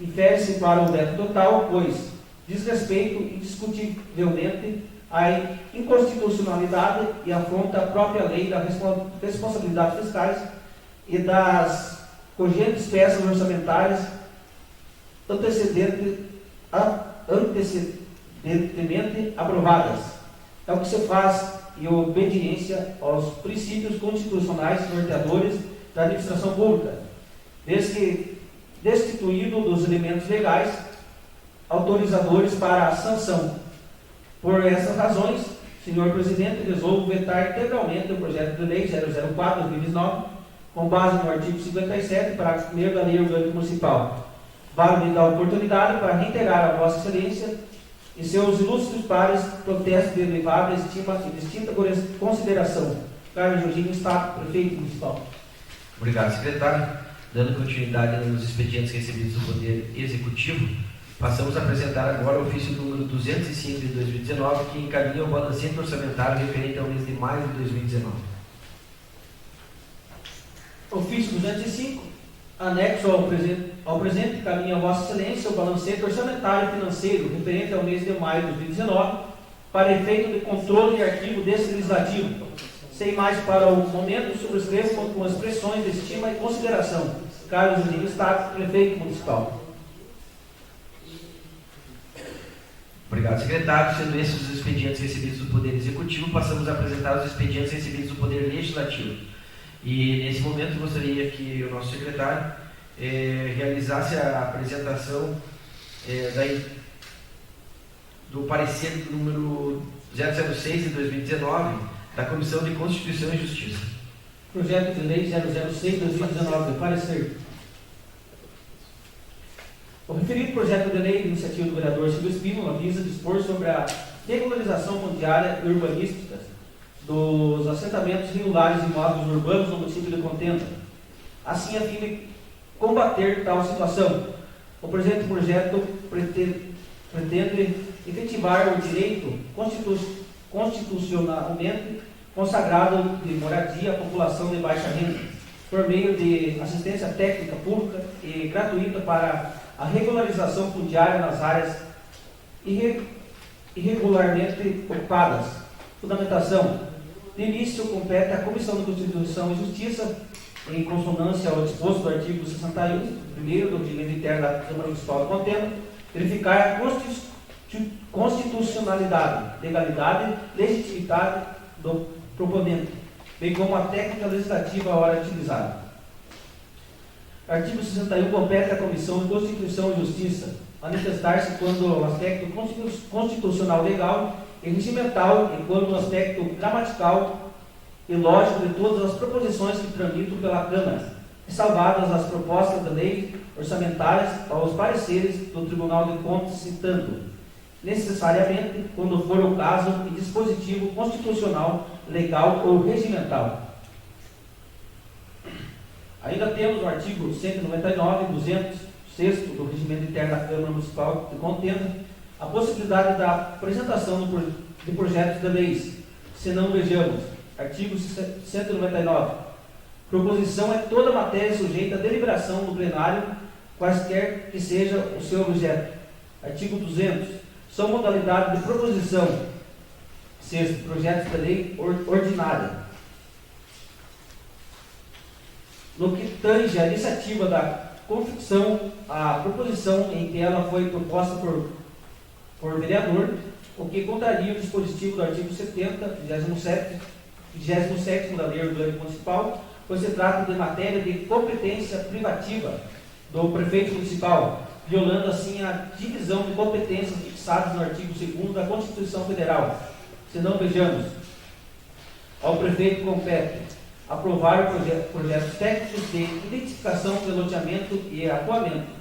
infere-se para o veto total, pois diz respeito indiscutivelmente à inconstitucionalidade e afronta a própria lei da responsabilidade fiscais e das cogentes peças orçamentárias antecedentemente aprovadas. É o que se faz em obediência aos princípios constitucionais norteadores da administração pública, desde que destituído dos elementos legais autorizadores para a sanção. Por essas razões, senhor presidente, resolvo vetar integralmente o projeto de lei 004/2019, com base no artigo 57, parágrafo 1º da Lei Orgânica Municipal. Vale-me dar oportunidade para reiterar a Vossa Excelência e seus ilustres pares protesto de elevável estima e distinta consideração. Carlos Jorginho, Estado, Prefeito Municipal. Obrigado, secretário. Dando continuidade nos expedientes recebidos do Poder Executivo, passamos a apresentar agora o ofício número 205 de 2019, que encaminha o balancete orçamentário referente ao mês de maio de 2019. Ofício 205, anexo ao presente, encaminha a Vossa Excelência o balancete orçamentário e financeiro referente ao mês de maio de 2019, para efeito de controle e arquivo deste legislativo. Sem mais para o momento, subscrevo com expressões de estima e consideração. Carlos Jorginho, Estado, Prefeito Municipal. Obrigado, secretário. Sendo esses os expedientes recebidos do Poder Executivo, passamos a apresentar os expedientes recebidos do Poder Legislativo. E, nesse momento, gostaria que o nosso secretário realizasse a apresentação do parecer número 006 de 2019 da Comissão de Constituição e Justiça. Projeto de Lei 006 de 2019, de parecer. O referido projeto de lei de iniciativa do vereador Silvio Espínola visa dispor sobre a regularização fundiária e urbanística dos assentamentos regulares e imóveis urbanos no município de Contenda, assim a fim de combater tal situação. O presente projeto pretende efetivar o direito constitucionalmente consagrado de moradia à população de baixa renda, por meio de assistência técnica pública e gratuita para a regularização fundiária nas áreas irregularmente ocupadas. Fundamentação. De início, compete à Comissão de Constituição e Justiça, em consonância ao disposto do artigo 61, do regimento interno da Câmara Municipal de Contenda, verificar a constitucionalidade, legalidade, legitimidade do proponente, bem como a técnica legislativa a hora utilizada. Artigo 61 compete à Comissão de Constituição e Justiça manifestar-se quando o aspecto constitucional legal e regimental e quando o aspecto gramatical e lógico de todas as proposições que tramitam pela Câmara, ressalvadas as propostas de lei orçamentárias aos pareceres do Tribunal de Contas, citando, necessariamente, quando for o caso, em dispositivo constitucional, legal ou regimental. Ainda temos o artigo 199 e 206 do Regimento Interno da Câmara Municipal de Contenda a possibilidade da apresentação de projetos de leis, se não vejamos. Artigo 199. Proposição é toda matéria sujeita a deliberação no plenário, quaisquer que seja o seu objeto. Artigo 200. São modalidades de proposição. Sexto, projetos de lei ordinária. No que tange a iniciativa da confecção, a proposição em que ela foi proposta por vereador, o que contraria o dispositivo do artigo 70, 27º da Lei Orgânica Municipal, pois se trata de matéria de competência privativa do prefeito municipal, violando assim a divisão de competências fixadas no artigo 2º da Constituição Federal. Se não vejamos, ao prefeito compete aprovar projetos técnicos de identificação de loteamento e apoiamento.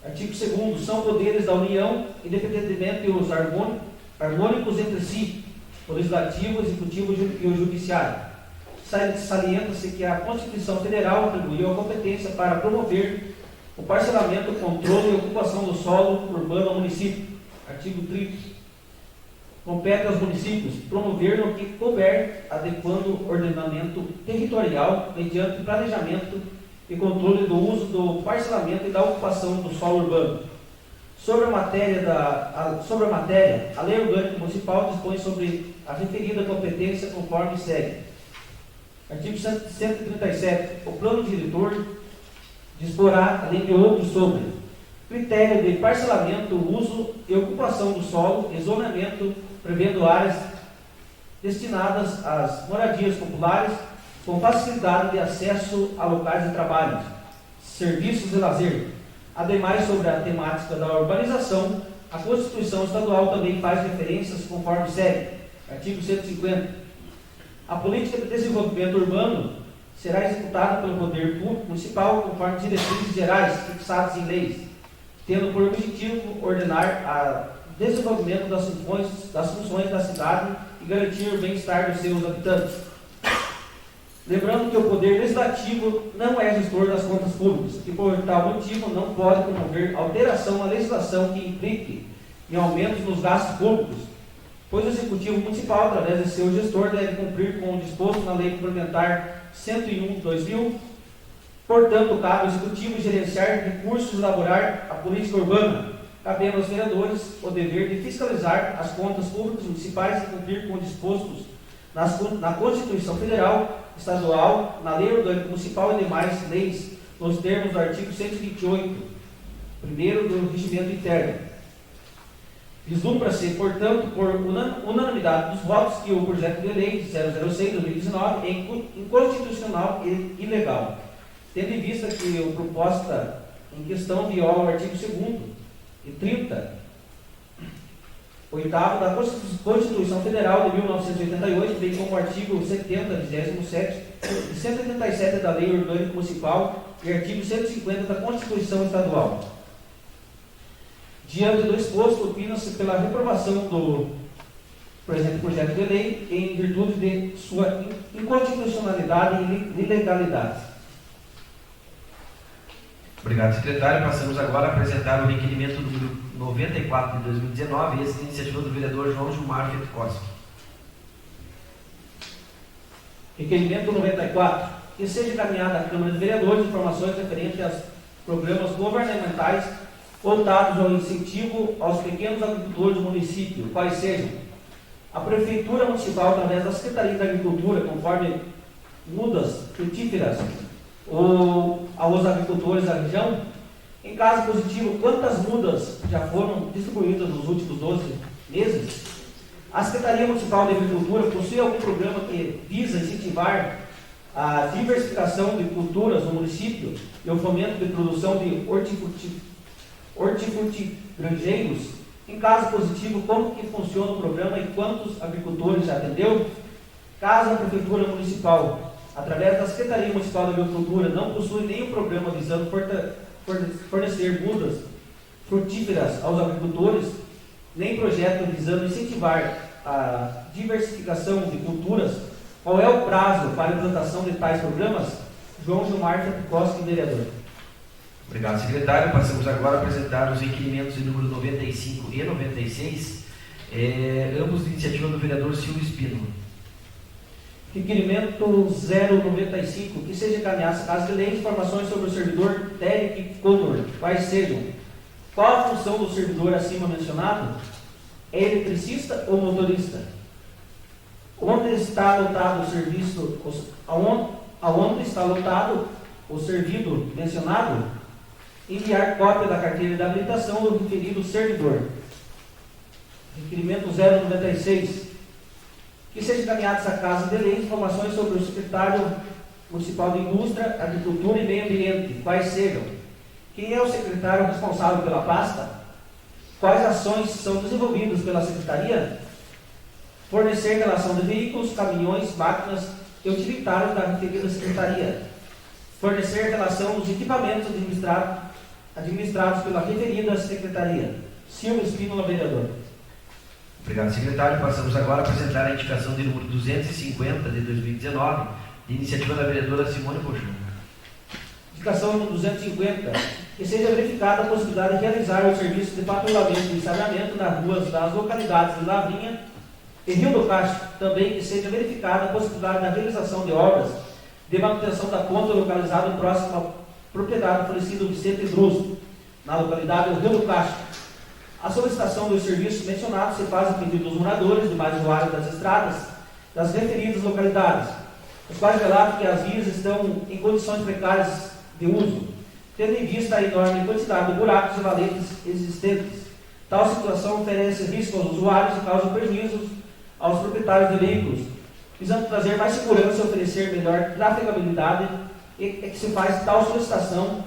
Artigo 2º. São poderes da União, independentemente os harmônicos entre si, o Legislativo, o Executivo e o Judiciário. Salienta-se que a Constituição Federal atribuiu a competência para promover o parcelamento, o controle e a ocupação do solo urbano ao município. Artigo 30. Compete aos municípios promover no que couber, adequando o ordenamento territorial mediante planejamento e controle do uso do parcelamento e da ocupação do solo urbano. Sobre a matéria, a Lei Orgânica Municipal dispõe sobre a referida competência conforme segue. Artigo 137. O plano diretor disporá, além de outros, sobre critério de parcelamento, uso e ocupação do solo e zoneamento, prevendo áreas destinadas às moradias populares com facilidade de acesso a locais de trabalho, serviços e lazer. Ademais, sobre a temática da urbanização, a Constituição Estadual também faz referências conforme segue. Artigo 150. A política de desenvolvimento urbano será executada pelo Poder Público Municipal conforme diretrizes gerais fixadas em leis, tendo por objetivo ordenar o desenvolvimento das funções da cidade e garantir o bem-estar dos seus habitantes. Lembrando que o Poder Legislativo não é gestor das contas públicas e, por tal motivo, não pode promover alteração à legislação que implique em aumentos nos gastos públicos, pois o Executivo Municipal, através de seu gestor, deve cumprir com o disposto na Lei Complementar 101/2000. Portanto, cabe ao Executivo gerenciar recursos e elaborar a política urbana, cabendo aos vereadores o dever de fiscalizar as contas públicas municipais e cumprir com os dispostos na Constituição Federal, Estadual, na Lei Orgânica Municipal e demais leis, nos termos do artigo 128, primeiro do Regimento Interno. Vislumbra-se, portanto, por unanimidade dos votos, que o projeto de lei 006/2019 é inconstitucional e ilegal, tendo em vista que a proposta em questão viola o artigo 2º e 30, 8º da Constituição Federal de 1988, bem como o artigo 70, 27 e 187 da Lei Orgânica Municipal e artigo 150 da Constituição Estadual. Diante do exposto, opina-se pela reprovação do presente projeto de lei em virtude de sua inconstitucionalidade e ilegalidade. Obrigado, secretário. Passamos agora a apresentar o requerimento número 94 de 2019, esse de iniciativa do vereador João Gilmar Fetkowski. Requerimento 94. Que seja encaminhada à Câmara de Vereadores informações referentes aos programas governamentais voltados ao incentivo aos pequenos agricultores do município, quais sejam a Prefeitura Municipal, através da Secretaria da Agricultura, conforme mudas frutíferas ou aos agricultores da região. Em caso positivo, quantas mudas já foram distribuídas nos últimos 12 meses? A Secretaria Municipal de Agricultura possui algum programa que visa incentivar a diversificação de culturas no município e o fomento de produção de hortifrutigranjeiros? Em caso positivo, como que funciona o programa e quantos agricultores já atendeu? Caso a Prefeitura Municipal, através da Secretaria Municipal de Agricultura, não possui nenhum programa visando fornecer mudas frutíferas aos agricultores, nem projeto visando incentivar a diversificação de culturas, qual é o prazo para a implantação de tais programas? João Gilmar Fetkowski, vereador. Obrigado, secretário. Passamos agora a apresentar os requerimentos de número 95 e 96, ambos de iniciativa do vereador Silvio Espino. Requerimento 095, que seja encaminhado à Casa de Lei informações sobre o servidor Derek Connor, quais sejam: qual a função do servidor acima mencionado? É eletricista ou motorista? Onde está lotado o serviço? Aonde está lotado o servido mencionado? Enviar cópia da carteira de habilitação do referido servidor. Requerimento 096. Que seja encaminhados à Casa de Lei informações sobre o secretário municipal de Indústria, Agricultura e Meio Ambiente, quais sejam: quem é o secretário responsável pela pasta? Quais ações são desenvolvidas pela secretaria? Fornecer relação de veículos, caminhões, máquinas e utilitários da referida secretaria. Fornecer relação dos equipamentos administrados pela referida secretaria. Silvio Espínola, vereador. Obrigado, secretário. Passamos agora a apresentar a indicação de número 250 de 2019, de iniciativa da vereadora Simone Pochon. Indicação número 250. Que seja verificada a possibilidade de realizar o serviço de patrulhamento e saneamento nas ruas das localidades de Lavrinha e Rio do Castro. Também que seja verificada a possibilidade da realização de obras de manutenção da ponte localizada em próxima à propriedade do falecido Vicente Druso, na localidade do Rio do Castro. A solicitação dos serviços mencionados se faz a pedido dos moradores de mais usuários das estradas das referidas localidades, os quais relatam que as vias estão em condições precárias de uso, tendo em vista a enorme quantidade de buracos e valetes existentes. Tal situação oferece risco aos usuários e causa prejuízos aos proprietários de veículos. Visando trazer mais segurança e oferecer melhor trafegabilidade, é que se faz tal solicitação,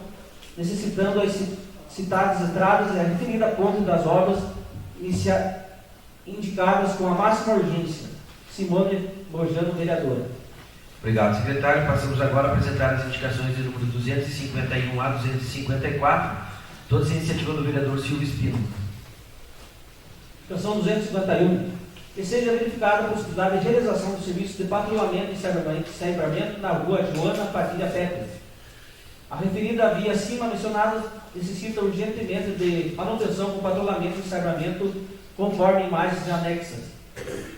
necessitando as citadas estradas e a referida ponte das obras indicadas com a máxima urgência. Simone Bojano, vereadora. Obrigado, secretário. Passamos agora a apresentar as indicações de número 251 a 254, todas em iniciativa do vereador Silvio Espino. Indicação 251. Que seja verificada a possibilidade de realização do serviço de patrulhamento e saibramento na rua Joana Padilha Pepe. A referida via acima mencionada necessita urgentemente de manutenção com patrulhamento e saibramento conforme imagens anexas.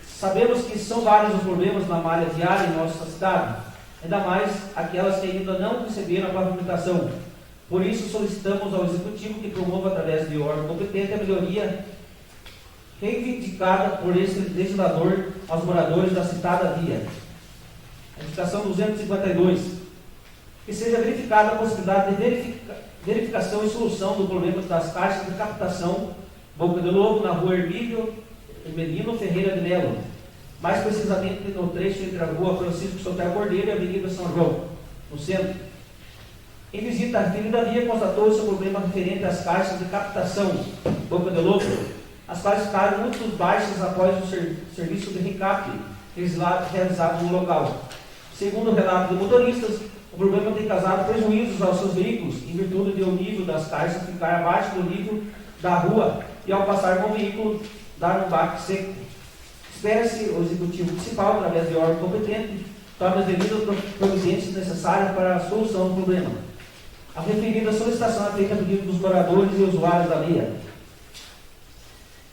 Sabemos que são vários os problemas na malha viária em nossa cidade, ainda mais aquelas que ainda não receberam a pavimentação. Por isso, solicitamos ao Executivo que promova, através de órgão competente, a melhoria reivindicada por esse legislador aos moradores da citada via. A indicação 252. Que seja verificada a possibilidade de verificação e solução do problema das caixas de captação Boca de Lobo na rua Hermelino Ferreira de Melo, mais precisamente no trecho entre a rua Francisco Soter Cordeiro e a Avenida São João, no centro. Em visita à referida via, constatou-se o problema referente às caixas de captação Boca de Lobo, as quais ficaram muito baixas após o serviço de recap realizado no local. Segundo o relato de motoristas, o problema tem causado prejuízos aos seus veículos, em virtude de o nível das caixas ficar abaixo do nível da rua e, ao passar com o veículo, dar um baque seco. Espera-se o Executivo Municipal, através de órgão competente, tome as devidas providências necessárias para a solução do problema. A referida solicitação é feita a pedido dos moradores e usuários da via.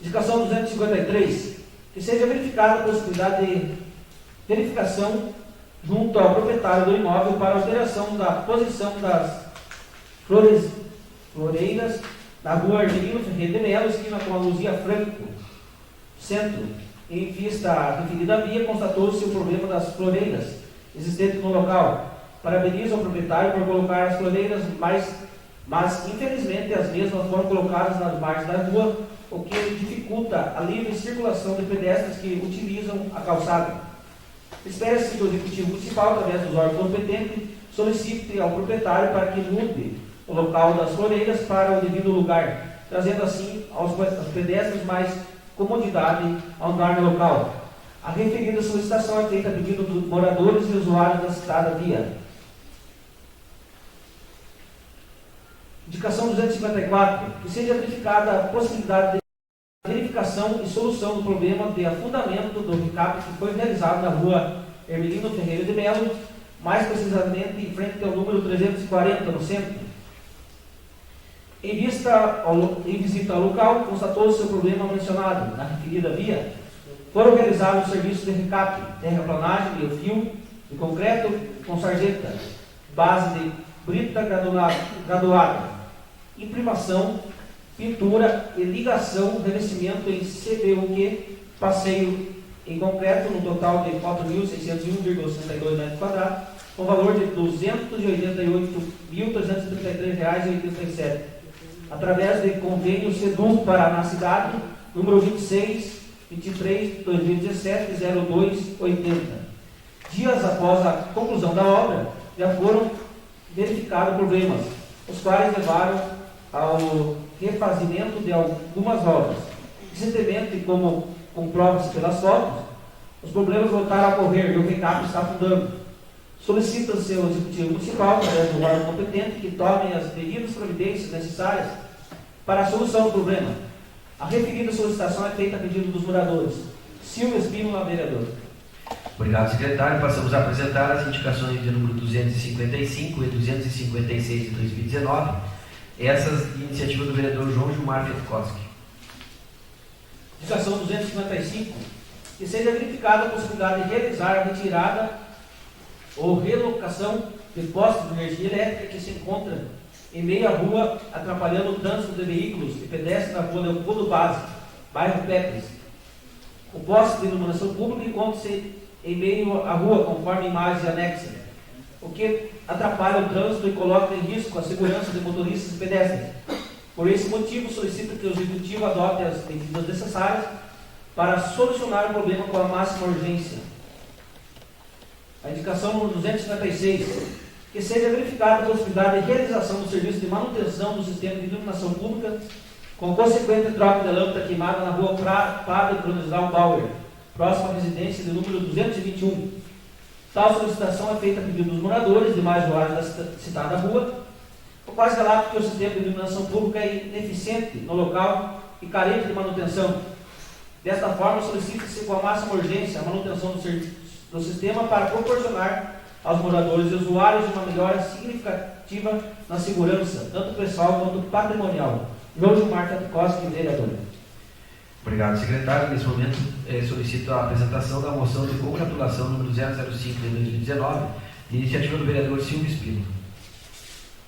Indicação 253, que seja verificada a possibilidade de verificação junto ao proprietário do imóvel para alteração da posição das floreiras na rua Argelino Ferreira de Melo, esquina com a Luzia Franco, centro. Em vista à referida via, constatou-se o problema das floreiras existentes no local. Parabenizo ao proprietário por colocar as floreiras, mas infelizmente as mesmas foram colocadas nas margens da rua, o que dificulta a livre circulação de pedestres que utilizam a calçada. Espera-se que o Executivo Municipal, através dos órgãos competentes, solicite ao proprietário para que mude o local das floreiras para o devido lugar, trazendo assim aos pedestres mais comodidade ao andar no local. A referida solicitação é feita a pedido dos moradores e usuários da citada via. Indicação 254, que seja verificada a possibilidade de verificação e solução do problema de afundamento do recap que foi realizado na rua Hermelino Ferreira de Melo, mais precisamente em frente ao número 340, no centro. Em visita ao local, constatou-se o problema mencionado na referida via. Foram realizados os serviços de recap, terraplanagem, meio-fio de concreto com sarjeta, base de brita graduada, imprimação, pintura e ligação, revestimento em CBUQ, passeio em concreto, no total de 4.601,62 metros quadrados, com valor de R$ 288.333,87, através de convênio SEDUR Paraná Cidade, número 26-23-2017-0280. Dias após a conclusão da obra, já foram verificados problemas, os quais levaram ao refazimento de algumas obras. Recentemente, como comprova-se pelas fotos, os problemas voltaram a ocorrer e o recap está afundando. Solicita-se ao Executivo Municipal, através do órgão competente, que tomem as devidas providências necessárias para a solução do problema. A referida solicitação é feita a pedido dos moradores. Silvio Espínola, vereador. Obrigado, secretário. Passamos a apresentar as indicações de número 255 e 256 de 2019. Essas iniciativas do vereador João Gilmar Fetkowski. Indicação 255, que seja verificada a possibilidade de realizar a retirada ou relocação de postes de energia elétrica que se encontra em meio à rua, atrapalhando o trânsito de veículos e pedestres na rua Leopoldo Base, bairro Pepes. O poste de iluminação pública encontra-se em meio à rua, conforme a imagem anexa, o que atrapalha o trânsito e coloca em risco a segurança de motoristas e pedestres. Por esse motivo, solicito que o Executivo adote as medidas necessárias para solucionar o problema com a máxima urgência. A indicação número 256, que seja verificada a possibilidade de realização do serviço de manutenção do sistema de iluminação pública, com consequente troca de lâmpada queimada na rua Padre Bronislau Bauer, próxima à residência de número 221. Tal solicitação é feita a pedido dos moradores e demais usuários da citada rua, o qual relata que o sistema de iluminação pública é ineficiente no local e carente de manutenção. Desta forma, solicita-se com a máxima urgência a manutenção do sistema para proporcionar aos moradores e usuários uma melhora significativa na segurança, tanto pessoal quanto patrimonial. João Gilmar Fetkowski, vereador. Obrigado, secretário. Nesse momento, solicito a apresentação da moção de congratulação número 005 de 2019, de iniciativa do vereador Silvio Espínola.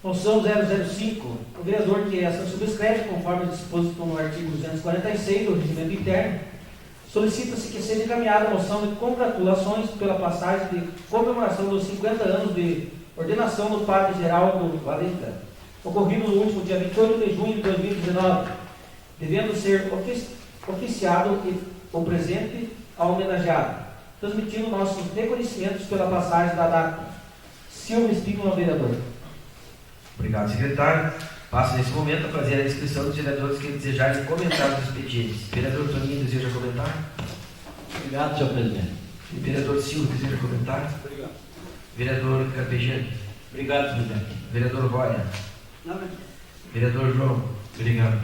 Moção 005, o vereador que esta subscreve, conforme disposto no artigo 246 do Regimento Interno, solicita-se que seja encaminhada a moção de congratulações pela passagem de comemoração dos 50 anos de ordenação do Padre Geraldo Valenta, ocorrido no último dia 28 de junho de 2019, devendo ser oficiado o presente ao homenageado, transmitindo nossos reconhecimentos pela passagem da data. Silvio Espínola, vereador. Obrigado, secretário. Passo nesse momento a fazer a inscrição dos vereadores que desejarem comentar os expedientes. Vereador Toninho deseja comentar? Obrigado, senhor presidente. Vereador Silva deseja comentar? Obrigado. Vereador Carpejani? Obrigado, presidente. Vereador Roya? Não, Vereador João? Obrigado.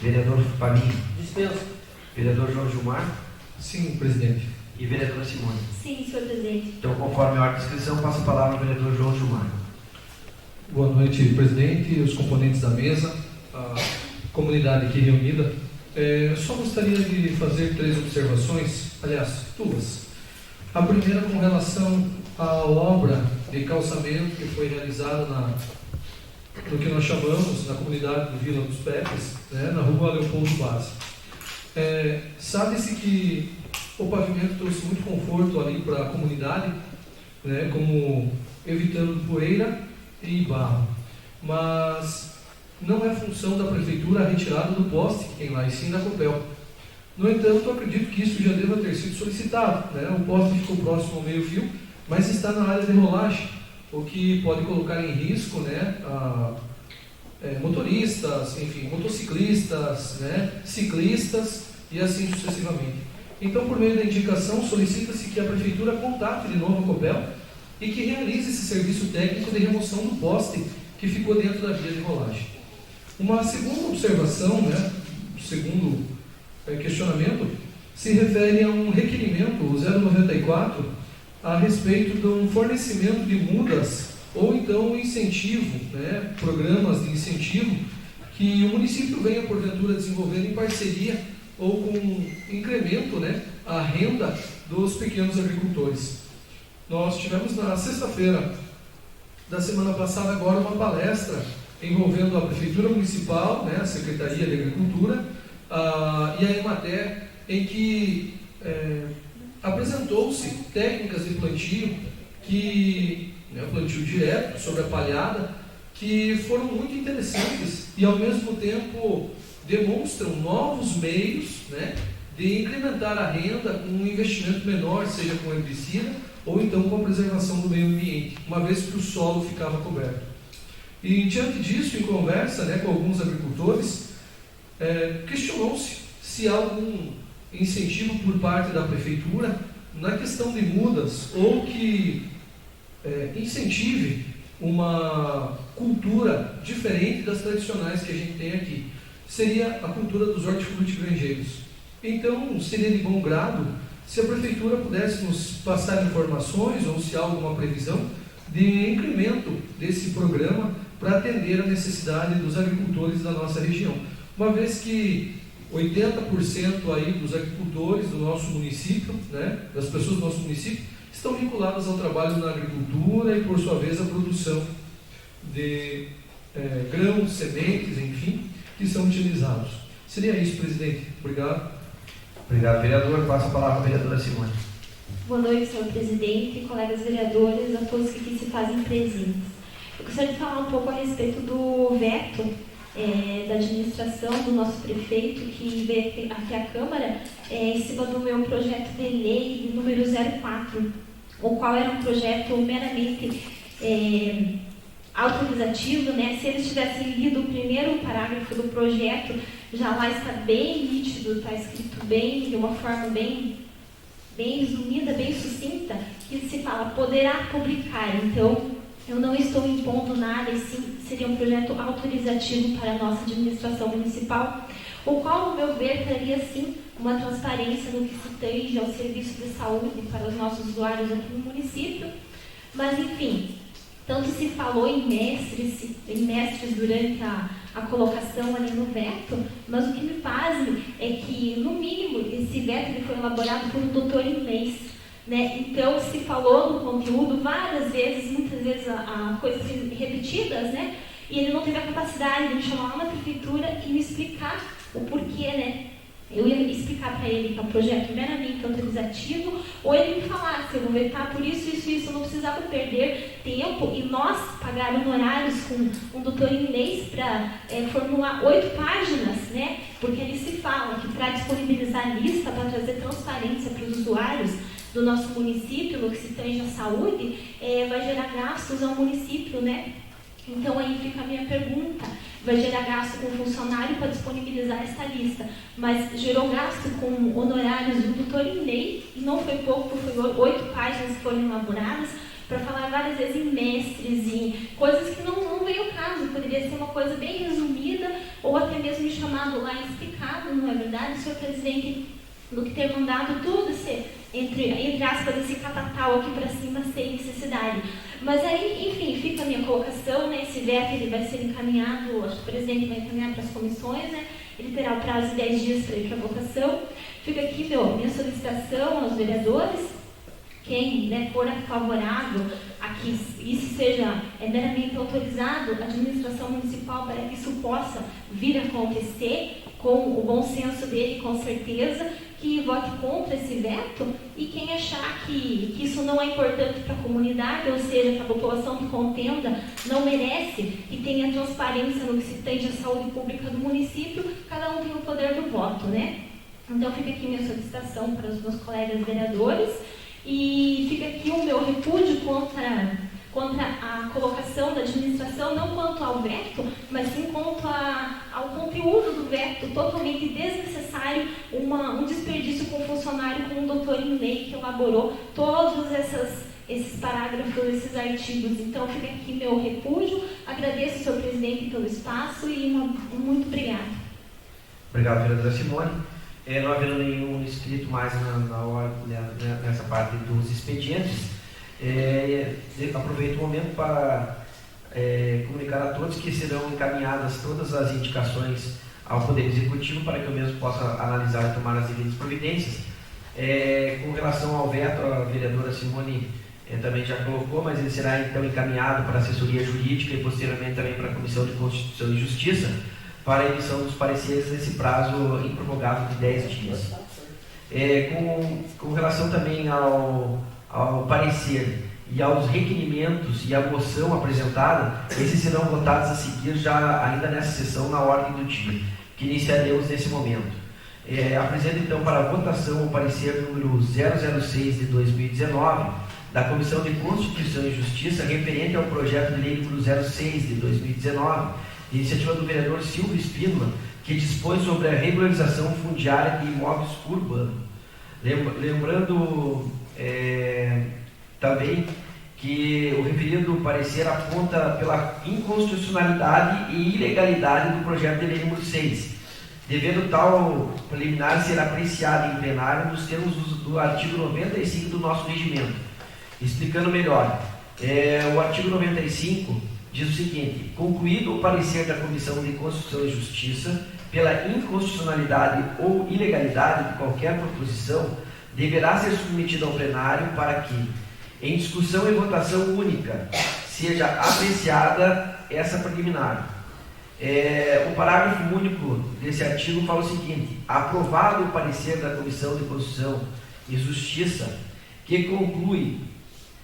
Vereador Faminho? Dispenso. Vereador João Gilmar? Sim, presidente. E vereadora Simone? Sim, senhor presidente. Então, conforme a ordem de inscrição, passo a palavra ao vereador João Gilmar. Boa noite, presidente, os componentes da mesa, a comunidade aqui reunida. Só gostaria de fazer 3 observações, aliás, 2. A primeira com relação à obra de calçamento que foi realizada no que nós chamamos, na comunidade do Vila dos Pepes, né, na rua Leopoldo Base. Sabe-se que o pavimento trouxe muito conforto ali para a comunidade, né, como evitando poeira e barro, mas não é função da prefeitura a retirada do poste que tem lá, e sim da Copel. No entanto, eu acredito que isso já deva ter sido solicitado, né? O poste ficou próximo ao meio-fio, mas está na área de rolagem, o que pode colocar em risco, né, motoristas, enfim, motociclistas, né, ciclistas e assim sucessivamente. Então, por meio da indicação, solicita-se que a prefeitura contate de novo a Copel e que realize esse serviço técnico de remoção do poste que ficou dentro da via de rolagem. Uma segunda observação, né, segundo questionamento, se refere a um requerimento, o 094, a respeito do fornecimento de mudas ou então incentivo, né, programas de incentivo que o município venha, porventura, desenvolver em parceria ou com incremento, né, a renda dos pequenos agricultores. Nós tivemos na sexta-feira da semana passada agora uma palestra envolvendo a Prefeitura Municipal, né, a Secretaria de Agricultura e a Emater, em que apresentou-se técnicas de plantio, plantio direto sobre a palhada, que foram muito interessantes e ao mesmo tempo demonstram novos meios, né, de incrementar a renda com um investimento menor, seja com herbicida ou então com a preservação do meio ambiente, uma vez que o solo ficava coberto. E diante disso, em conversa, né, com alguns agricultores, questionou-se se há algum incentivo por parte da prefeitura na questão de mudas ou que incentive uma cultura diferente das tradicionais que a gente tem aqui. Seria a cultura dos hortifrutigranjeiros. Então, seria de bom grado se a prefeitura pudesse nos passar informações ou se há alguma previsão de incremento desse programa para atender a necessidade dos agricultores da nossa região. Uma vez que 80% aí dos agricultores do nosso município, né, das pessoas do nosso município, estão vinculadas ao trabalho na agricultura e, por sua vez, à produção de grãos, sementes, enfim, que são utilizados. Seria isso, presidente. Obrigado. Obrigado, vereador. Passo a palavra à vereadora Simone. Boa noite, senhor presidente, colegas vereadores, a todos que aqui se fazem presentes. Eu gostaria de falar um pouco a respeito do veto da administração do nosso prefeito, que veio aqui à Câmara em cima do meu projeto de lei número 04, o qual era um projeto meramente autorizativo, né? Se eles tivessem lido o primeiro parágrafo do projeto, já lá está bem nítido, está escrito bem, de uma forma bem resumida, bem sucinta, que se fala poderá publicar. Então, eu não estou impondo nada, e sim seria um projeto autorizativo para a nossa administração municipal, o qual, no meu ver, traria sim uma transparência no que se tange ao serviço de saúde para os nossos usuários aqui no município. Mas, enfim, tanto se falou em mestres durante a colocação ali no veto, mas o que me pasme é que, no mínimo, esse veto ele foi elaborado por um doutor em leis, né? Então, se falou no conteúdo várias vezes, muitas vezes coisas repetidas, né? E ele não teve a capacidade de me chamar lá na prefeitura e me explicar o porquê, né? Eu ia explicar para ele que é um projeto meramente autorizativo, ou ele me falasse, eu vou vetar por isso, eu não precisava perder tempo e nós pagar honorários com um doutor em leis para formular 8 páginas, né? Porque ali se fala que para disponibilizar a lista, para trazer transparência para os usuários do nosso município, no que se tange à saúde, vai gerar gastos ao município, né? Então aí fica a minha pergunta, vai gerar gasto com funcionário para disponibilizar esta lista, mas gerou gasto com honorários do doutor em lei, e não foi pouco, foi 8 páginas que foram elaboradas, para falar várias vezes em mestres, em coisas que não veio ao caso, poderia ser uma coisa bem resumida, ou até mesmo chamado lá e explicado, não é verdade, senhor presidente, do que ter mandado tudo esse, entre aspas, esse catatal aqui para cima sem necessidade. Mas aí, enfim, fica a minha colocação, né? Esse veto ele vai ser encaminhado, acho que o presidente vai encaminhar para as comissões, né? Ele terá o prazo de 10 dias para ir para votação. Fica aqui minha solicitação aos vereadores, quem, né, for favorável a que isso seja meramente autorizado, a administração municipal, para que isso possa vir a acontecer, com o bom senso dele, com certeza, que vote contra esse veto, e quem achar que isso não é importante para a comunidade, ou seja, que a população de Contenda não merece, que tenha transparência no que se tange à saúde pública do município, cada um tem o poder do voto, né? Então fica aqui minha solicitação para os meus colegas vereadores, e fica aqui o meu repúdio contra a colocação da administração, não quanto ao veto, mas sim quanto ao conteúdo do veto, totalmente desnecessário, um desperdício com o funcionário, com o doutor em lei que elaborou todos esses parágrafos, esses artigos. Então fica aqui meu repúdio, agradeço ao senhor presidente pelo espaço e muito obrigada. Obrigado, vereadora Simone. Não havendo nenhum inscrito mais nessa parte dos expedientes, aproveito o momento para comunicar a todos que serão encaminhadas todas as indicações ao Poder Executivo para que eu mesmo possa analisar e tomar as devidas providências. Com relação ao veto, a vereadora Simone também já colocou, mas ele será então encaminhado para a assessoria jurídica e posteriormente também para a Comissão de Constituição e Justiça, para a emissão dos pareceres nesse prazo improrrogável de 10 dias. Com relação também ao parecer e aos requerimentos e à moção apresentada, esses serão votados a seguir já ainda nessa sessão na ordem do dia, que iniciaremos nesse momento. Apresento então para a votação o parecer número 006 de 2019 da Comissão de Constituição e Justiça referente ao projeto de lei número 06 de 2019, iniciativa do vereador Silvio Espínola, que dispõe sobre a regularização fundiária de imóveis urbanos. Lembrando também que o referido parecer aponta pela inconstitucionalidade e ilegalidade do projeto de lei número 6, devendo tal preliminar ser apreciado em plenário nos termos do artigo 95 do nosso regimento. Explicando melhor, o artigo 95 diz o seguinte: concluído o parecer da Comissão de Constituição e Justiça pela inconstitucionalidade ou ilegalidade de qualquer proposição, deverá ser submetido ao plenário para que, em discussão e votação única, seja apreciada essa preliminar. O parágrafo único desse artigo fala o seguinte: aprovado o parecer da Comissão de Constituição e Justiça, que conclui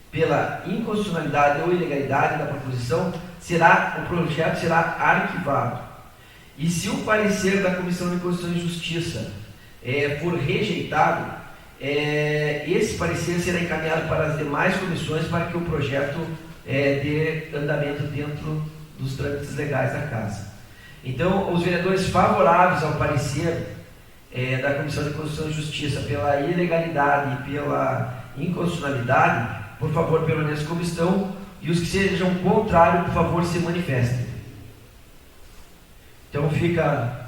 pela inconstitucionalidade ou ilegalidade da proposição, o projeto será arquivado. E se o parecer da Comissão de Constituição e Justiça for rejeitado, esse parecer será encaminhado para as demais comissões para que o projeto dê andamento dentro dos trâmites legais da Casa. Então, os vereadores favoráveis ao parecer da Comissão de Constituição e Justiça pela ilegalidade e pela inconstitucionalidade, por favor, permaneçam como estão, e os que sejam contrários, por favor, se manifestem. Então fica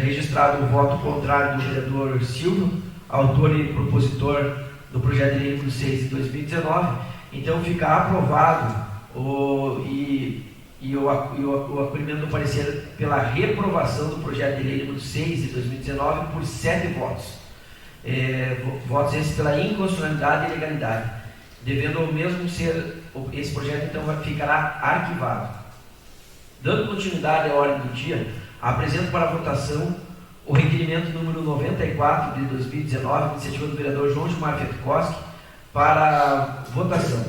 registrado o voto contrário do vereador Silvio, autor e propositor do projeto de lei número 6 de 2019. Então fica aprovado o acolhimento do parecer pela reprovação do projeto de lei número 6 de 2019 por 7 votos. Votos esses pela inconstitucionalidade e ilegalidade, devendo o mesmo ser, esse projeto então ficará arquivado. Dando continuidade à ordem do dia, apresento para votação o requerimento número 94 de 2019, iniciativa do vereador João Gilmar Fetkowski, para votação.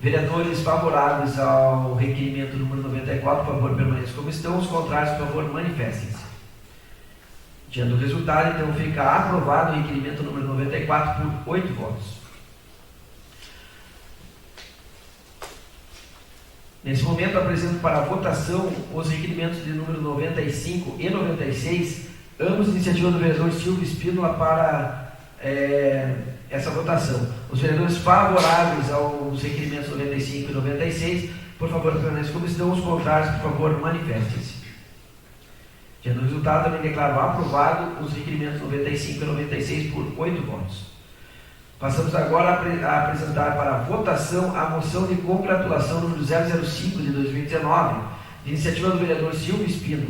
Vereadores favoráveis ao requerimento número 94, por favor, permaneçam como estão. Os contrários, por favor, manifestem-se. Diante do resultado, então, fica aprovado o requerimento número 94 por 8 votos. Nesse momento, apresento para votação os requerimentos de número 95 e 96, ambos iniciativa do vereador Silvio Espínola, para essa votação. Os vereadores favoráveis aos requerimentos 95 e 96, por favor, permaneçam como estão. Os contrários, por favor, manifestem-se. Diante do resultado, também declaro aprovado os requerimentos 95 e 96 por 8 votos. Passamos agora a apresentar para votação a moção de congratulação número 005 de 2019, de iniciativa do vereador Silvio Espino.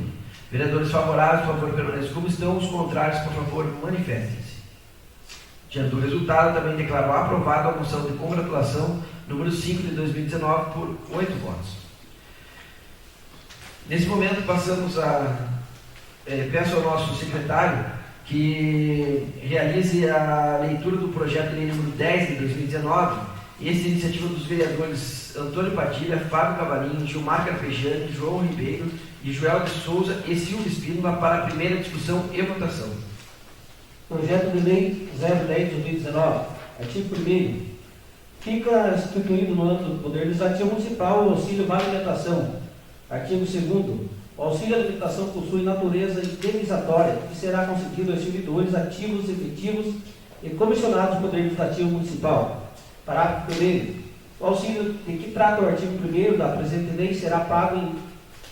Vereadores favoráveis, por favor, permaneçam como estão. Os contrários, por favor, manifestem-se. Diante do resultado, também declaro aprovada a moção de congratulação número 5 de 2019 por 8 votos. Nesse momento, passamos a... peço ao nosso secretário que realize a leitura do projeto de lei número 10 de 2019, essa iniciativa dos vereadores Antônio Padilha, Fábio Cavalinho, Gilmar Carpegiani, João Ribeiro e Joel de Souza e Silvio Espínola para a primeira discussão e votação. Projeto de lei 010 de 2019, artigo 1º. Fica instituído no âmbito do Poder Legislativo Municipal o auxílio vale alimentação. Artigo 2º. O auxílio alimentação possui natureza indenizatória e será concedido aos servidores ativos, efetivos e comissionados do Poder Legislativo Municipal. Parágrafo 1º. O auxílio de que trata o artigo 1º da presente lei será pago em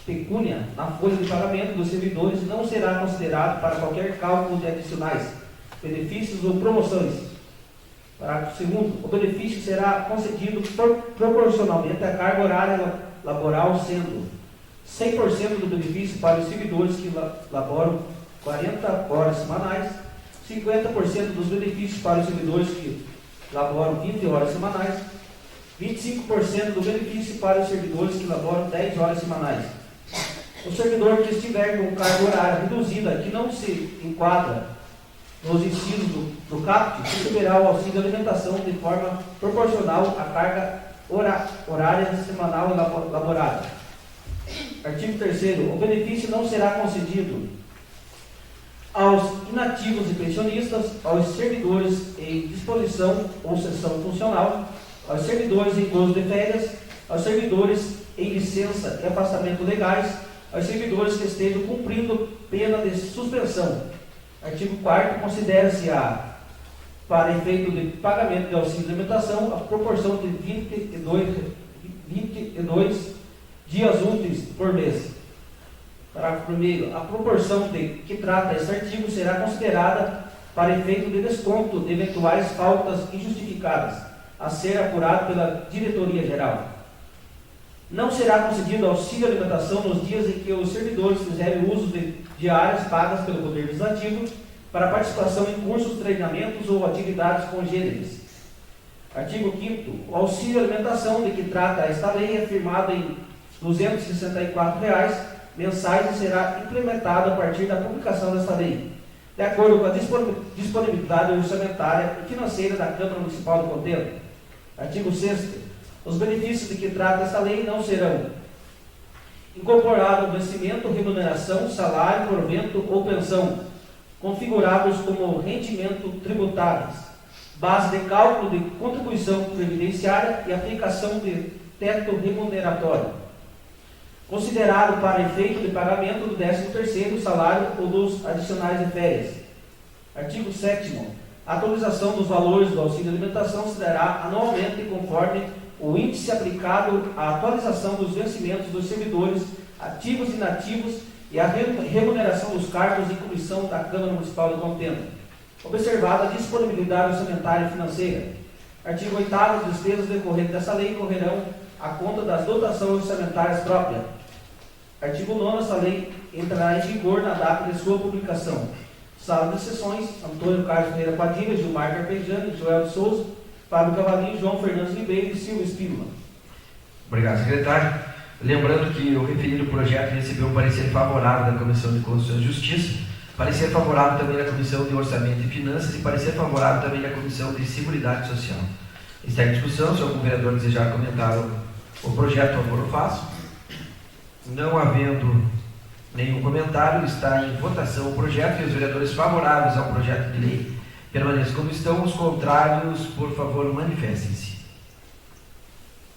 pecúnia na folha de pagamento dos servidores e não será considerado para qualquer cálculo de adicionais, benefícios ou promoções. Parágrafo 2º. O benefício será concedido proporcionalmente à carga horária laboral, sendo 100% do benefício para os servidores que laboram 40 horas semanais, 50% dos benefícios para os servidores que laboram 20 horas semanais, 25% do benefício para os servidores que laboram 10 horas semanais. O servidor que estiver com carga horária reduzida, que não se enquadra nos incisos do CAPT, receberá o auxílio alimentação de forma proporcional à carga horária semanal laborada. Artigo 3º. O benefício não será concedido aos inativos e pensionistas, aos servidores em disposição ou cessão funcional, aos servidores em gozo de férias, aos servidores em licença e afastamento legais, aos servidores que estejam cumprindo pena de suspensão. Artigo 4º. Considera-se para efeito de pagamento de auxílio de alimentação, a proporção de 22 dias úteis por mês. Parágrafo 1º. A proporção de que trata este artigo será considerada para efeito de desconto de eventuais faltas injustificadas, a ser apurado pela Diretoria Geral. Não será concedido auxílio alimentação nos dias em que os servidores fizerem uso de diárias pagas pelo Poder Legislativo para participação em cursos, treinamentos ou atividades congêneres. Artigo 5º. O auxílio alimentação de que trata esta lei é firmado em R$ 264 mensais e será implementado a partir da publicação desta lei, de acordo com a disponibilidade orçamentária e financeira da Câmara Municipal de Contenda. Artigo 6º. Os benefícios de que trata esta lei não serão incorporados vencimento, remuneração, salário, provento ou pensão, configurados como rendimento tributáveis, base de cálculo de contribuição previdenciária e aplicação de teto remuneratório, considerado para efeito de pagamento do 13º salário ou dos adicionais de férias. Artigo 7º. A atualização dos valores do auxílio alimentação se dará anualmente conforme o índice aplicado à atualização dos vencimentos dos servidores ativos e inativos e a remuneração dos cargos em comissão da Câmara Municipal de Contenda, observada a disponibilidade orçamentária e financeira. Artigo 8º. As despesas decorrentes dessa lei correrão à conta das dotações orçamentárias próprias. Artigo 9º. Essa lei entrará em vigor na data de sua publicação. Sala de sessões: Antônio Carlos Ferreira Padilha, Gilmar Carpegiani, Joel de Souza, Fábio Cavalinho, João Fernandes Ribeiro e Silvio Espínola. Obrigado, secretário. Lembrando que o referido projeto recebeu um parecer favorável da Comissão de Constituição e Justiça, parecer favorável também da Comissão de Orçamento e Finanças e parecer favorável também da Comissão de Seguridade Social. Está em discussão. Se algum vereador desejar comentar o projeto, por favor, o faço. Não havendo nenhum comentário, está em votação o projeto e os vereadores favoráveis ao projeto de lei permaneçam como estão. Os contrários, por favor, manifestem-se.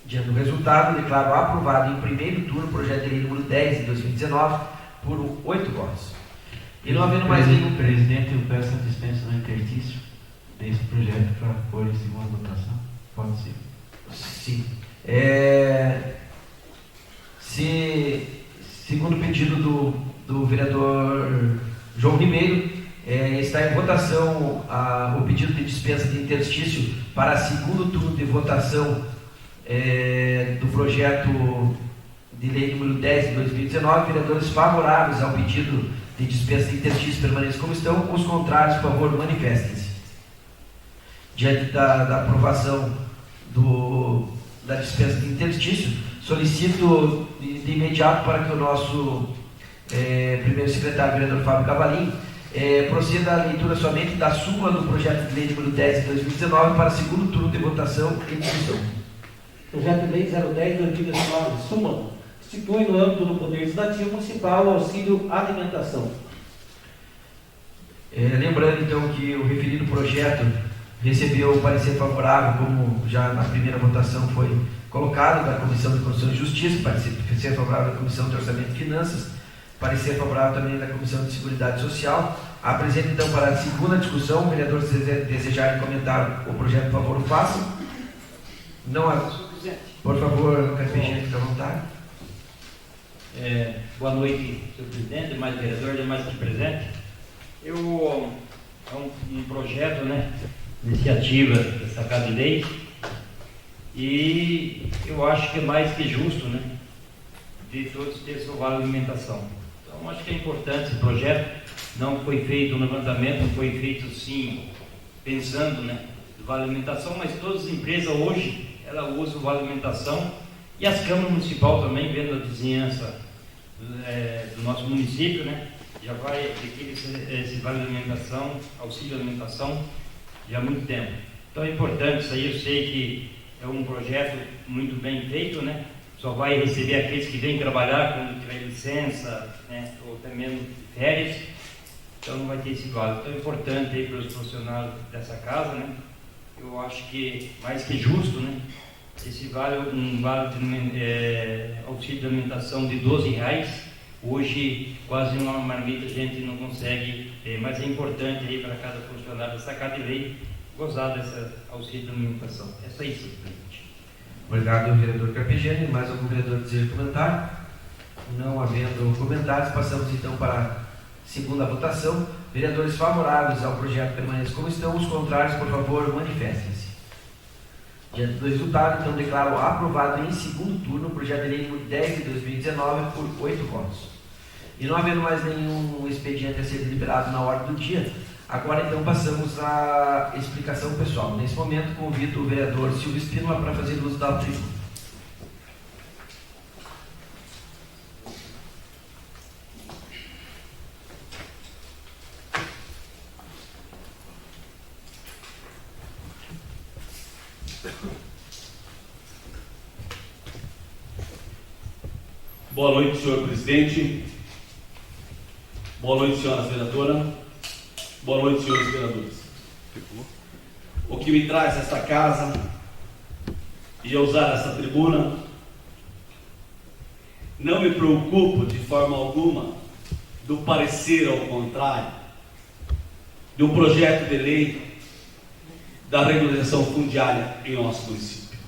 Diante do resultado, declaro aprovado em primeiro turno o projeto de lei número 10 de 2019 por 8 votos. E não havendo mais nenhum... Presidente, eu peço a dispensa no interstício desse projeto para pôr em segunda votação. Pode ser? Sim. Segundo o pedido do vereador João Ribeiro, está em votação o pedido de dispensa dispensa de interstício para segundo turno de votação do projeto de lei número 10 de 2019. Vereadores favoráveis ao pedido de dispensa de interstício permaneçam como estão. Os contrários, por favor, manifestem-se. Diante da aprovação da dispensa de interstício, solicito de imediato para que o nosso primeiro secretário, vereador Fábio Cavalim, proceda à leitura somente da súmula do projeto de lei número 10 de 2019 para segundo turno de votação e discussão. Projeto de lei 010 de 2019, súmula, institui no âmbito do Poder Legislativo Municipal o auxílio alimentação. Lembrando então que o referido projeto recebeu o parecer favorável, como já na primeira votação foi colocado, da Comissão de Constituição e Justiça, parecer favorável da Comissão de Orçamento e Finanças, parecer favorável também da Comissão de Seguridade Social. Apresento então para a segunda discussão. Vereadores, se desejarem comentar o projeto, por favor, o façam. Não, por favor, Carpejano, fique à vontade. Boa noite, senhor presidente, demais vereador, demais aqui presente. É um projeto, iniciativa dessa Casa de Lei, e eu acho que é mais que justo, de todos ter seu vale alimentação. Então, acho que é importante esse projeto. Não foi feito um levantamento, não foi feito sim pensando, no vale alimentação, mas todas as empresas hoje, ela usa o vale alimentação, e as câmaras municipais também, vendo a vizinhança do nosso município, já vai adquirir esse vale alimentação, auxílio alimentação, já há muito tempo. Então é importante isso aí. Eu sei que é um projeto muito bem feito, só vai receber aqueles que vêm trabalhar quando tiver licença, ou até mesmo férias, então não vai ter esse vale. Então é importante aí para os profissionais dessa casa, eu acho que mais que justo, esse vale, um vale de auxílio de alimentação de R$12, hoje quase uma marmita a gente não consegue, mas é importante aí para cada funcionário dessa Casa de Lei gozar dessa auxílio de alimentação. É só isso, presidente. Obrigado, vereador Carpegiani. Mais algum vereador deseja comentar? Não havendo comentários, passamos então para a segunda votação. Vereadores favoráveis ao projeto permaneçam como estão. Os contrários, por favor, manifestem-se. Diante do resultado, então declaro aprovado em segundo turno o projeto de lei número 10 de 2019 por 8 votos. E não havendo mais nenhum expediente a ser deliberado na ordem do dia, agora então passamos à explicação pessoal. Nesse momento, convido o vereador Silvio Espínola para fazer uso da tribuna. Boa noite, senhor presidente. Boa noite, senhora vereadora. Boa noite, senhores vereadores. O que me traz a esta casa e a usar essa tribuna, não me preocupo de forma alguma do parecer ao contrário de um projeto de lei da regularização fundiária em nosso município.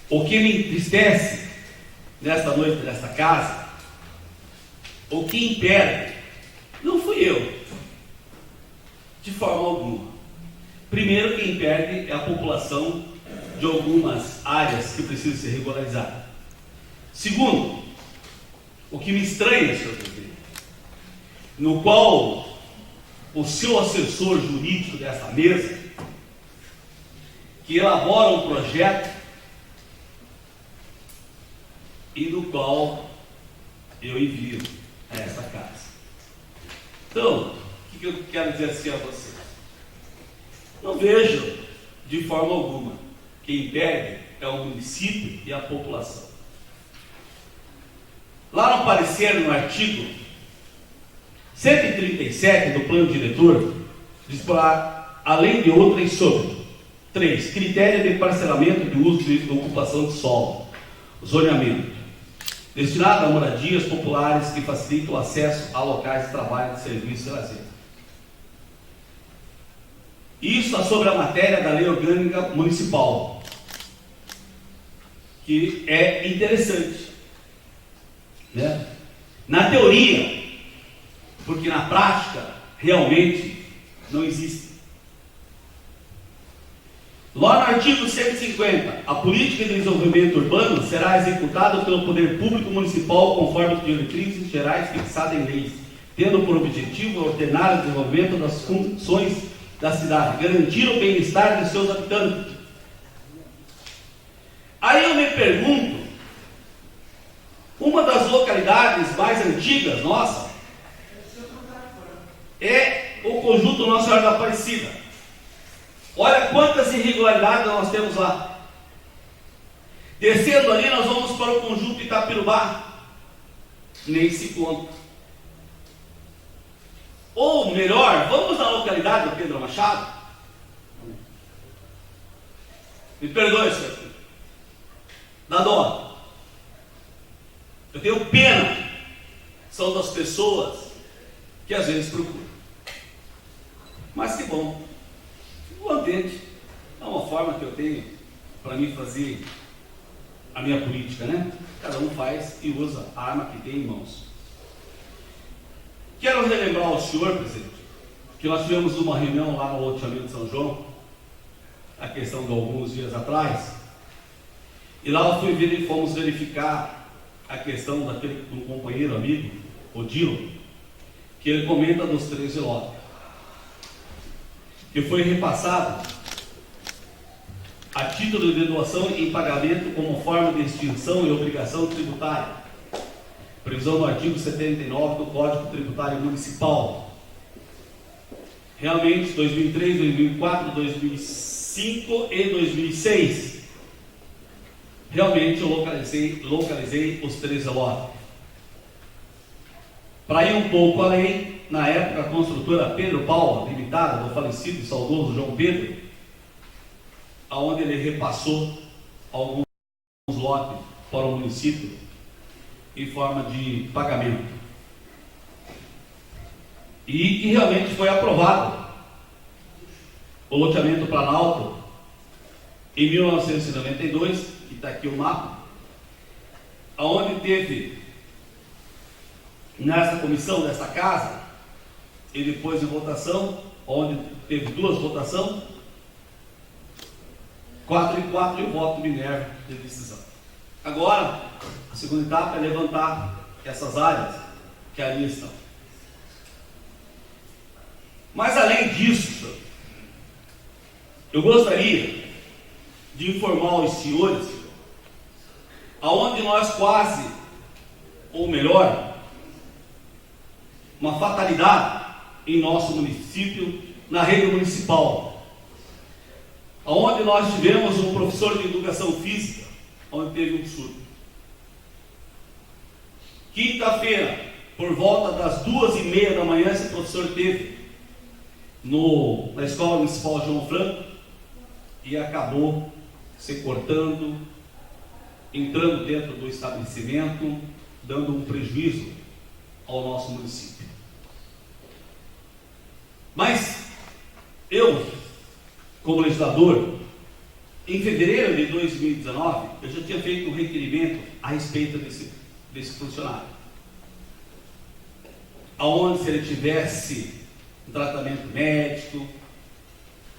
O que me entristece nesta noite, nesta casa, o que impede, não fui eu, de forma alguma. Primeiro, quem impede é a população de algumas áreas que precisam ser regularizadas. Segundo, o que me estranha, senhor presidente, no qual o seu assessor jurídico dessa mesa, que elabora um projeto e no qual eu envio a essa casa. Então, o que eu quero dizer assim a vocês? Não vejo de forma alguma. Quem impede é o município e a população. Lá no parecer, no artigo 137 do plano diretor, diz para, além de outras, sobre 3. Critério de parcelamento de uso de ocupação de solo, zoneamento, destinado a moradias populares que facilitam o acesso a locais de trabalho, de serviço e lazer. Isso está sobre a matéria da Lei Orgânica Municipal, que é interessante, na teoria, porque na prática realmente não existe. Lá no artigo 150, a política de desenvolvimento urbano será executada pelo poder público municipal conforme as diretrizes gerais fixadas em leis, tendo por objetivo ordenar o desenvolvimento das funções da cidade, garantir o bem-estar de seus habitantes. Aí eu me pergunto, uma das localidades mais antigas nossa é o conjunto Nossa Senhora da Aparecida. Olha quantas irregularidades nós temos lá. Descendo ali, nós vamos para o conjunto Itapirubá. Nem se conta. Ou melhor, vamos na localidade do Pedro Machado. Me perdoe, senhor. Dá dó. Eu tenho pena. São das pessoas que às vezes procuram. Mas que bom. Contente. É uma forma que eu tenho para mim fazer a minha política, né? Cada um faz e usa a arma que tem em mãos. Quero relembrar ao senhor, presidente, que nós tivemos uma reunião lá no loteamento de São João, a questão de alguns dias atrás, e lá fomos verificar a questão do companheiro amigo, Odilo, que ele comenta dos 13 lotes, que foi repassado a título de doação em pagamento como forma de extinção e obrigação tributária, previsão do artigo 79 do Código Tributário Municipal. Realmente, 2003, 2004, 2005 e 2006, realmente eu localizei os 13 lotes. Para ir um pouco além, na época a construtora Pedro Paula, limitada, do falecido e saudoso João Pedro, aonde ele repassou alguns lotes para o município em forma de pagamento. E realmente foi aprovado o loteamento Planalto em 1992, que está aqui o mapa, aonde teve nessa comissão dessa casa, e depois de votação, onde teve 2 votações, 4 e 4 e o voto de Minerva de decisão. Agora, a segunda etapa é levantar essas áreas que ali estão. Mas além disso, senhor, eu gostaria de informar os senhores aonde nós quase, ou melhor, uma fatalidade em nosso município, na rede municipal, onde nós tivemos um professor de educação física, onde teve um surto. Quinta-feira, por volta das 2h30 da manhã, esse professor teve na Escola Municipal João Franco e acabou se cortando, entrando dentro do estabelecimento, dando um prejuízo ao nosso município. Mas eu, como legislador, em fevereiro de 2019, eu já tinha feito um requerimento a respeito desse funcionário, aonde se ele tivesse um tratamento médico,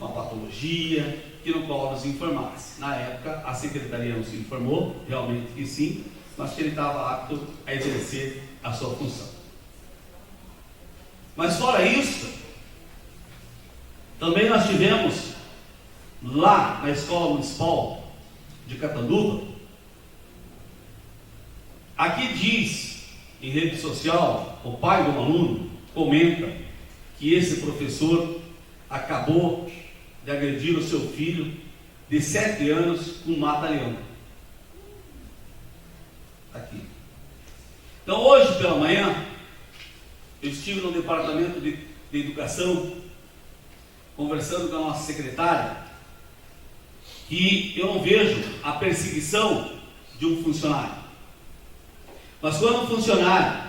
uma patologia, que no qual nos informasse. Na época, a secretaria nos informou, realmente que sim, mas que ele estava apto a exercer a sua função. Mas fora isso, também nós tivemos lá na Escola Municipal de Catanduva, aqui diz em rede social, o pai de um aluno comenta que esse professor acabou de agredir o seu filho de 7 anos com um mata-leão. Aqui. Então hoje pela manhã, eu estive no departamento de educação, conversando com a nossa secretária, que eu não vejo a perseguição de um funcionário. Mas quando um funcionário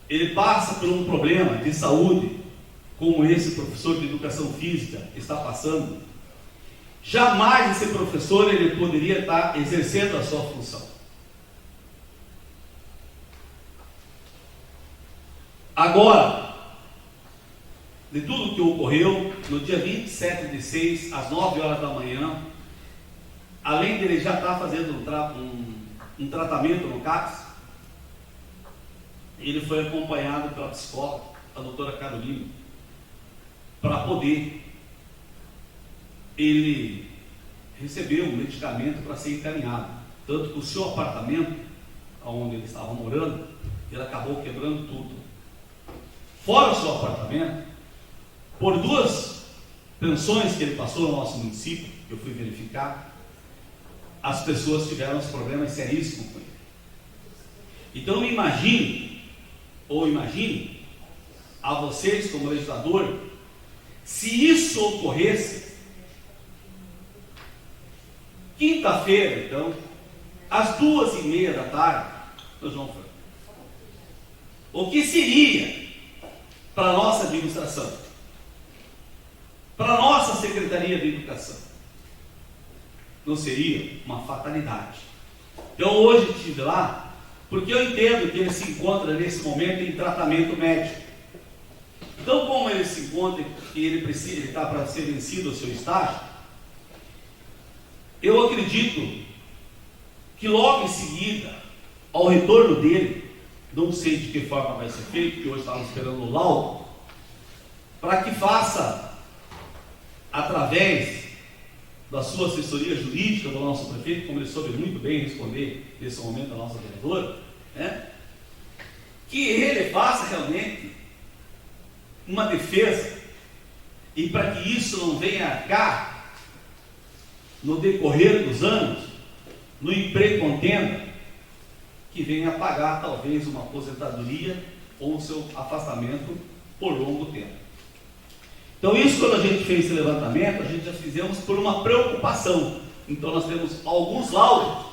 ele passa por um problema de saúde, como esse professor de educação física está passando, jamais esse professor ele poderia estar exercendo a sua função. Agora, de tudo o que ocorreu no dia 27 de 6, às 9 horas da manhã, além de ele já estar fazendo um tratamento no CAPS, ele foi acompanhado pela psicóloga, a doutora Carolina, para poder ele receber um medicamento para ser encaminhado. Tanto que o seu apartamento, onde ele estava morando, ele acabou quebrando tudo. Fora o seu apartamento, por 2 pensões que ele passou no nosso município, que eu fui verificar, as pessoas tiveram uns problemas seríssimos com ele. Então me imagine a vocês como legislador, se isso ocorresse quinta-feira, então, às 2h30 da tarde, nós vamos fazer. O que seria para a nossa administração, para a nossa Secretaria de Educação? Não seria uma fatalidade. Então hoje estive lá, porque eu entendo que ele se encontra nesse momento em tratamento médico. Então, como ele se encontra e ele está para ser vencido o seu estágio, eu acredito que logo em seguida, ao retorno dele, não sei de que forma vai ser feito, porque hoje estamos esperando o laudo, para que faça, através da sua assessoria jurídica do nosso prefeito, como ele soube muito bem responder nesse momento a nossa vereadora, né? Que ele faça realmente uma defesa, e para que isso não venha a cá no decorrer dos anos, no emprego contenda, que venha a pagar talvez uma aposentadoria ou o seu afastamento por longo tempo. Então isso, quando a gente fez esse levantamento, a gente já fizemos por uma preocupação. Então nós temos alguns laudos,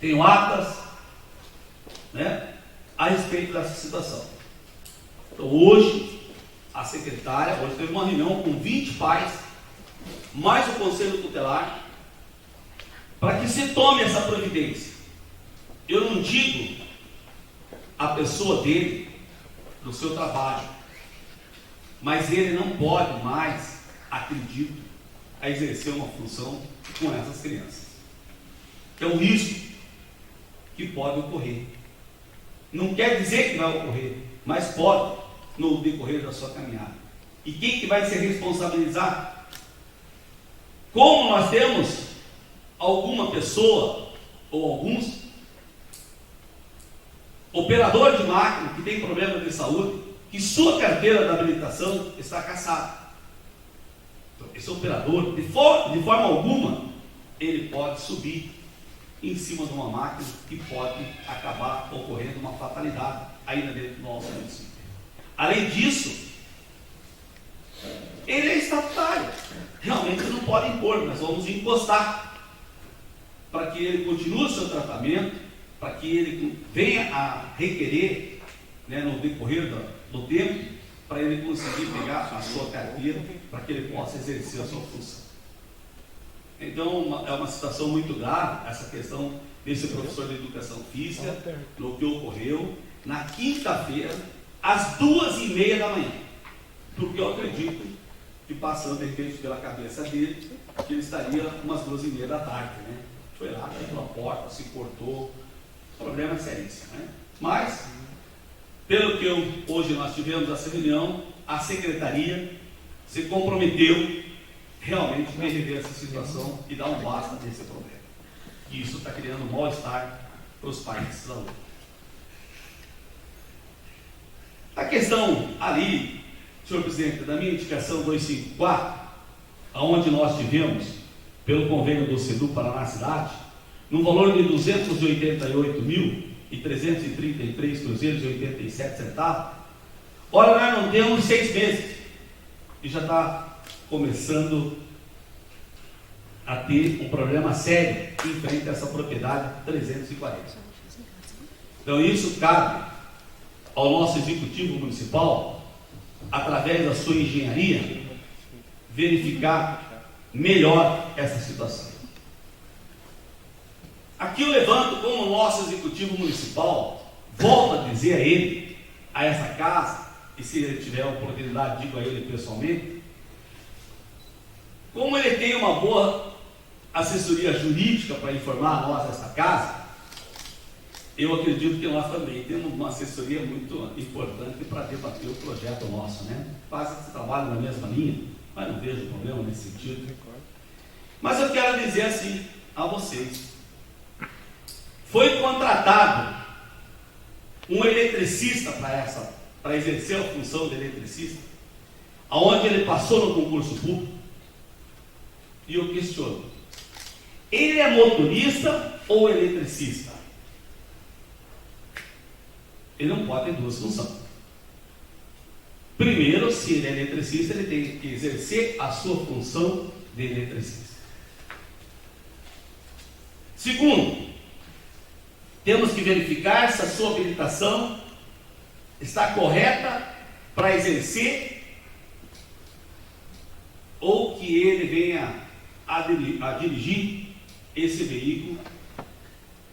tenho atas, né, a respeito dessa situação. Então hoje, a secretária, hoje teve uma reunião com 20 pais, mais o conselho tutelar, para que se tome essa providência. Eu não digo a pessoa dele, do seu trabalho, mas ele não pode mais, acredito, a exercer uma função com essas crianças. É um risco que pode ocorrer. Não quer dizer que vai ocorrer, mas pode no decorrer da sua caminhada. E quem que vai se responsabilizar? Como nós temos alguma pessoa ou alguns operador de máquina que tem problema de saúde, que sua carteira de habilitação está cassada. Então, esse operador, de forma alguma, ele pode subir em cima de uma máquina que pode acabar ocorrendo uma fatalidade ainda dentro do nosso município. Além disso, ele é estatutário. Realmente não pode impor, nós vamos encostar para que ele continue o seu tratamento, para que ele venha a requerer, né, no decorrer do tempo, para ele conseguir pegar a sua carteira, para que ele possa exercer a sua função. Então, é uma situação muito grave, essa questão desse professor de educação física, no que ocorreu na quinta-feira, às 2h30 da manhã. Porque eu acredito que, passando de repente pela cabeça dele, que ele estaria umas 2h30 da tarde, né? Foi lá, quebrou a porta, se cortou, problema seríssimo, né? Mas, pelo que hoje nós tivemos essa reunião, a secretaria se comprometeu realmente em rever essa situação e dar um basta nesse problema. E isso está criando um mal-estar para os pais desses alunos. A questão ali, senhor presidente, da minha indicação 254, onde nós tivemos, pelo convênio do SEDU Paraná Cidade, no valor de R$ 288.333 cruzeiros e 87 centavos, ora, nós não temos 6 meses e já está começando a ter um problema sério em frente a essa propriedade 340. Então isso cabe ao nosso executivo municipal, através da sua engenharia, verificar melhor essa situação. Aqui eu levanto como nosso executivo municipal, volto a dizer a ele, a essa casa e se ele tiver a oportunidade, digo a ele pessoalmente, como ele tem uma boa assessoria jurídica para informar a nós dessa casa, eu acredito que nós também temos uma assessoria muito importante para debater o projeto nosso, né? Faz esse trabalho na mesma linha, mas não vejo problema nesse sentido. Mas eu quero dizer assim a vocês: foi contratado um eletricista para exercer a função de eletricista, aonde ele passou no concurso público, e eu questiono: ele é motorista ou eletricista? Ele não pode ter duas funções. Primeiro, se ele é eletricista, ele tem que exercer a sua função de eletricista. Segundo, temos que verificar se a sua habilitação está correta para exercer, ou que ele venha a dirigir esse veículo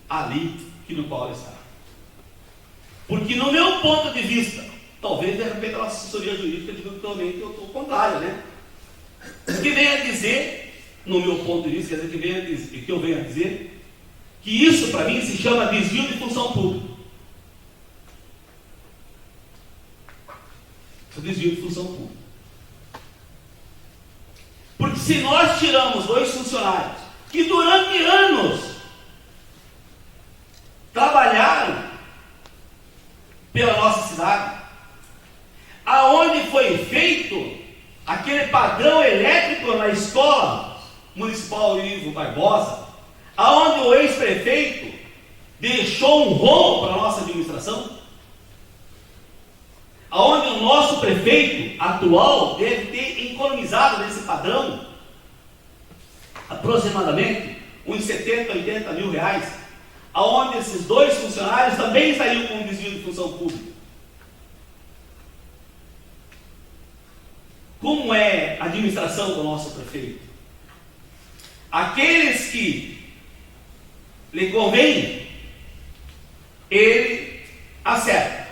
ali no qual ele está. Porque no meu ponto de vista, talvez de repente a assessoria jurídica diga totalmente que eu estou contrário, né? O que vem a dizer, no meu ponto de vista, quer dizer, que eu venho a dizer que isso para mim se chama desvio de função pública. Isso é desvio de função pública. Porque se nós tiramos 2 funcionários que durante anos trabalharam pela nossa cidade, aonde foi feito aquele padrão elétrico na escola municipal Ivo Barbosa, aonde o ex-prefeito deixou um rolo para a nossa administração, aonde o nosso prefeito atual deve ter economizado nesse padrão aproximadamente uns 70, 80 mil reais, aonde esses 2 funcionários também saíram com um desvio de função pública. Como é a administração do nosso prefeito? Aqueles que lhe convém, ele acerta.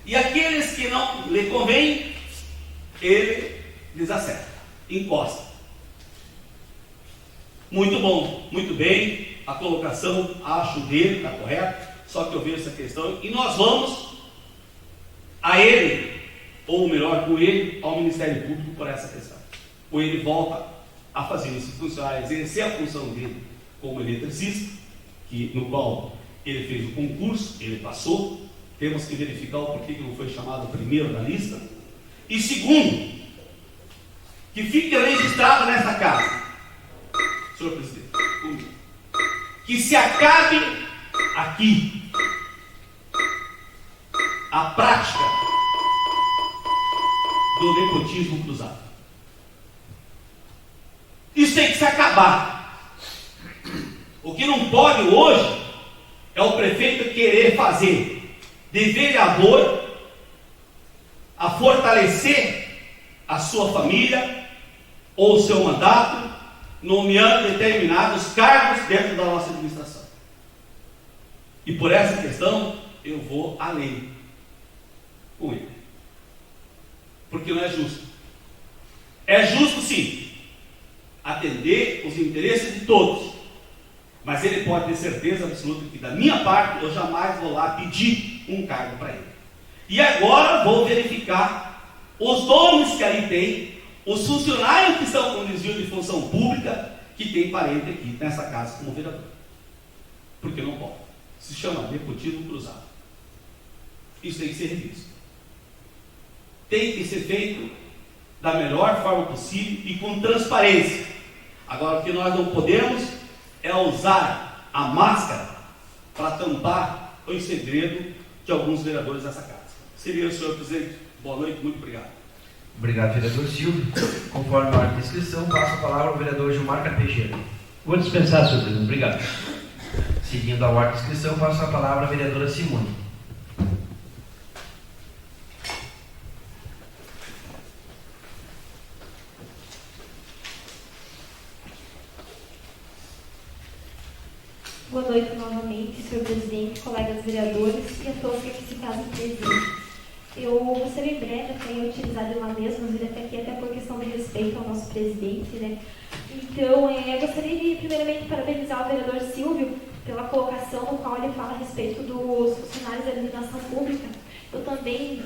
E aqueles que não lhe convém, ele desacerta, encosta. Muito bom, muito bem, a colocação, acho dele, está correta, só que eu vejo essa questão, e nós vamos a ele, ou melhor, com ele, ao Ministério Público por essa questão. Ou ele volta a fazer esse funcionário, exercer a função dele como eletricista, no qual ele fez o concurso, ele passou, temos que verificar o porquê que não foi chamado primeiro na lista. E segundo, que fique registrado nessa casa, senhor presidente, que se acabe aqui a prática do nepotismo cruzado. Isso tem que se acabar. O que não pode hoje é o prefeito querer fazer de vereador a fortalecer a sua família ou o seu mandato, nomeando determinados cargos dentro da nossa administração. E por essa questão eu vou além com ele, porque não é justo. É justo sim atender os interesses de todos, mas ele pode ter certeza absoluta que da minha parte eu jamais vou lá pedir um cargo para ele. E agora vou verificar os nomes que ali tem, os funcionários que estão com desvio de função pública, que tem parente aqui nessa casa como vereador. Porque não pode. Se chama nepotismo cruzado. Isso tem que ser revisto. Tem que ser feito da melhor forma possível e com transparência. Agora, o que nós não podemos é usar a máscara para tampar o segredo de alguns vereadores dessa casa. Seria o senhor presidente. Boa noite, muito obrigado. Obrigado, vereador Silvio. Conforme a ordem de inscrição, passo a palavra ao vereador Gilmar Carpegiani. Vou dispensar, senhor presidente. Obrigado. Seguindo a ordem de inscrição, passo a palavra à vereadora Simone. Boa noite novamente, senhor presidente, colegas vereadores e a todos que aqui se fazem presentes. Eu vou ser bem breve, até ia utilizar de lá mesmo, vir até aqui, até por questão de respeito ao nosso presidente, né? Então, eu gostaria de, primeiramente, parabenizar o vereador Silvio pela colocação no qual ele fala a respeito dos funcionários da iluminação pública. Eu também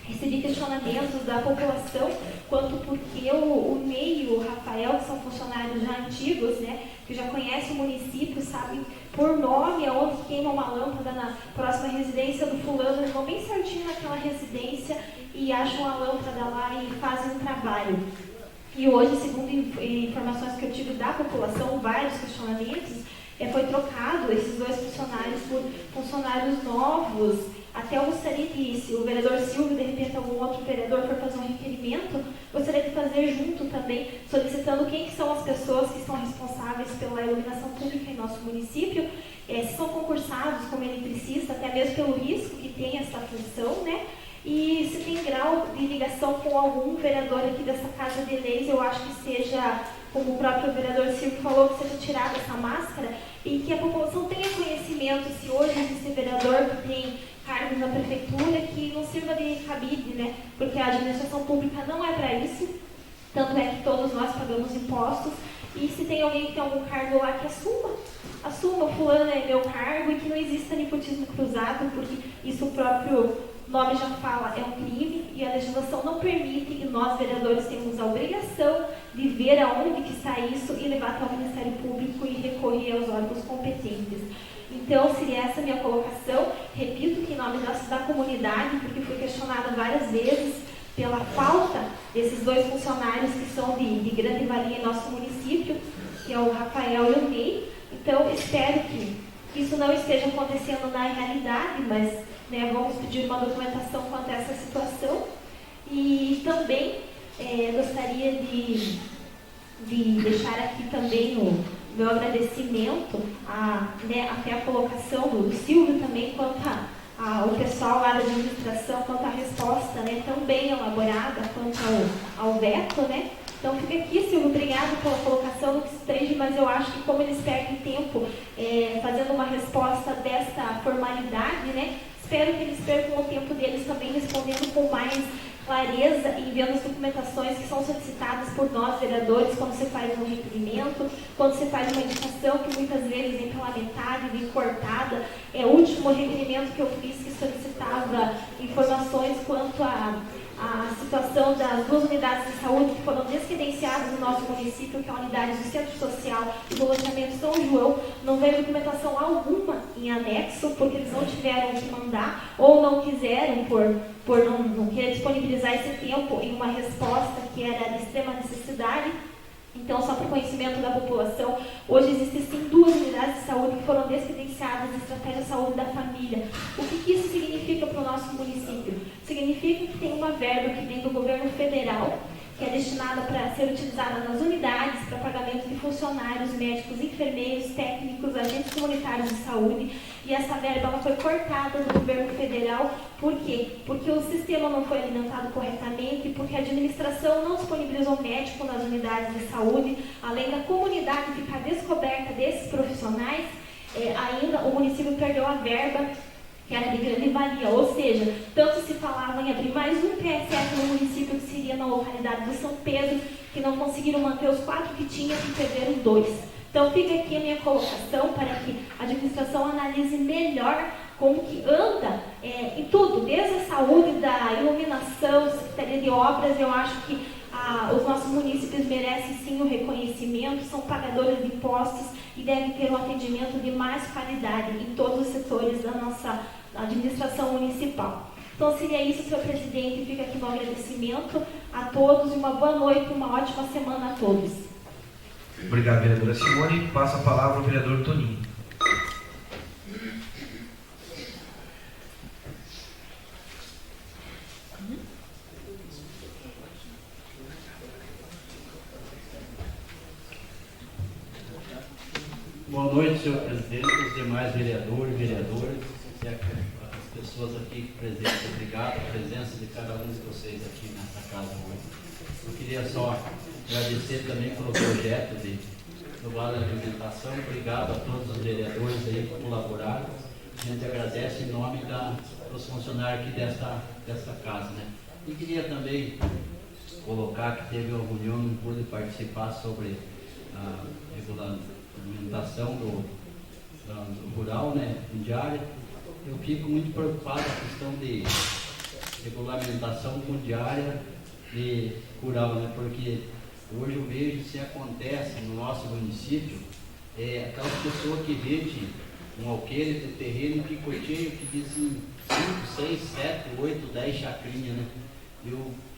recebi questionamentos da população quanto porque o Ney e o Rafael, que são funcionários já antigos, né, que já conhecem o município, sabem por nome aonde queima uma lâmpada na próxima residência do fulano, eles vão bem certinho naquela residência e acham a lâmpada lá e fazem um trabalho. E hoje, segundo informações que eu tive da população, vários questionamentos, foi trocado esses 2 funcionários por funcionários novos. Até eu gostaria de, se o vereador Silvio, de repente algum outro vereador for fazer um requerimento, gostaria de fazer junto também, solicitando quem que são as pessoas que estão responsáveis pela iluminação pública em nosso município, se são concursados como eletricista, até mesmo pelo risco que tem essa função, né? E se tem grau de ligação com algum vereador aqui dessa Casa de Leis, eu acho que seja, como o próprio vereador Silvio falou, que seja tirada essa máscara e que a população tenha conhecimento se hoje existe vereador que tem cargos na prefeitura que não sirva de cabide, né? Porque a administração pública não é para isso, tanto é que todos nós pagamos impostos, e se tem alguém que tem algum cargo lá, que assuma, fulano é meu cargo, e que não exista nepotismo cruzado, porque isso o próprio nome já fala, é um crime, e a legislação não permite, e nós vereadores temos a obrigação de ver aonde que está isso e levar até o Ministério Público e recorrer aos órgãos competentes. Então, seria essa a minha colocação. Repito que em nome da comunidade, porque fui questionada várias vezes pela falta desses 2 funcionários que são de grande valia em nosso município, que é o Rafael e o Ney. Então, espero que isso não esteja acontecendo na realidade, mas, né, vamos pedir uma documentação quanto a essa situação. E também gostaria de deixar aqui também o meu agradecimento até a colocação do Silvio também quanto ao pessoal lá da administração, quanto à resposta, né, tão bem elaborada quanto ao veto, né. Então fica aqui, Silvio, obrigado pela colocação no que mas eu acho que como eles perdem tempo fazendo uma resposta dessa formalidade, né, espero que eles percam o tempo deles também respondendo com mais clareza e enviando as documentações que são solicitadas por nós, vereadores, quando você faz um requerimento, quando você faz uma indicação que muitas vezes vem pela metade, vem cortada. O último requerimento que eu fiz que solicitava informações quanto à situação das 2 unidades de saúde que foram descredenciadas no nosso município, que é a unidade do Centro Social e do loteamento São João, não veio documentação alguma em anexo, porque eles não tiveram que mandar ou não quiseram por não querer disponibilizar esse tempo em uma resposta que era de extrema necessidade. Então, só para o conhecimento da população, hoje existem sim 2 unidades de saúde que foram descredenciadas de estratégia de saúde da família. O que isso significa para o nosso município? Significa que tem uma verba que vem do governo federal, que é destinada para ser utilizada nas unidades para pagamento de funcionários, médicos, enfermeiros, técnicos, agentes comunitários de saúde, e essa verba ela foi cortada do governo federal. Por quê? Porque o sistema não foi alimentado corretamente, porque a administração não disponibilizou médico nas unidades de saúde, além da comunidade ficar descoberta desses profissionais, ainda o município perdeu a verba que era de grande valia, ou seja, tanto se falava em abrir mais um PSF no município, que seria na localidade de São Pedro, que não conseguiram manter os 4 que tinham e perderam 2. Então fica aqui a minha colocação para que a administração analise melhor como que anda em tudo, desde a saúde, da iluminação, secretaria de obras. Eu acho que os nossos munícipes merecem sim o reconhecimento, são pagadores de impostos e devem ter um atendimento de mais qualidade em todos os setores da nossa administração municipal. Então seria isso, senhor presidente, fica aqui meu agradecimento a todos e uma boa noite, uma ótima semana a todos. Obrigado, vereadora Simone. Passa a palavra ao vereador Toninho. Boa noite, senhor presidente, os demais vereadores, e as pessoas aqui presentes. Obrigado pela presença de cada um de vocês aqui nessa casa hoje. Eu queria só agradecer também pelo projeto do Vale da Alimentação. Obrigado a todos os vereadores aí que colaboraram. a gente agradece em nome dos funcionários aqui desta casa, né? E queria também colocar que teve uma reunião, não pude participar, sobre a regulamentação do rural, né, fundiária. Eu fico muito preocupado com a questão de regulamentação fundiária e rural, né, porque hoje eu vejo se acontece no nosso município, aquelas pessoas que vendem um alqueire de terreno e picoteio, que dizem 5, 6, 7, 8, 10 chacrinhas, né?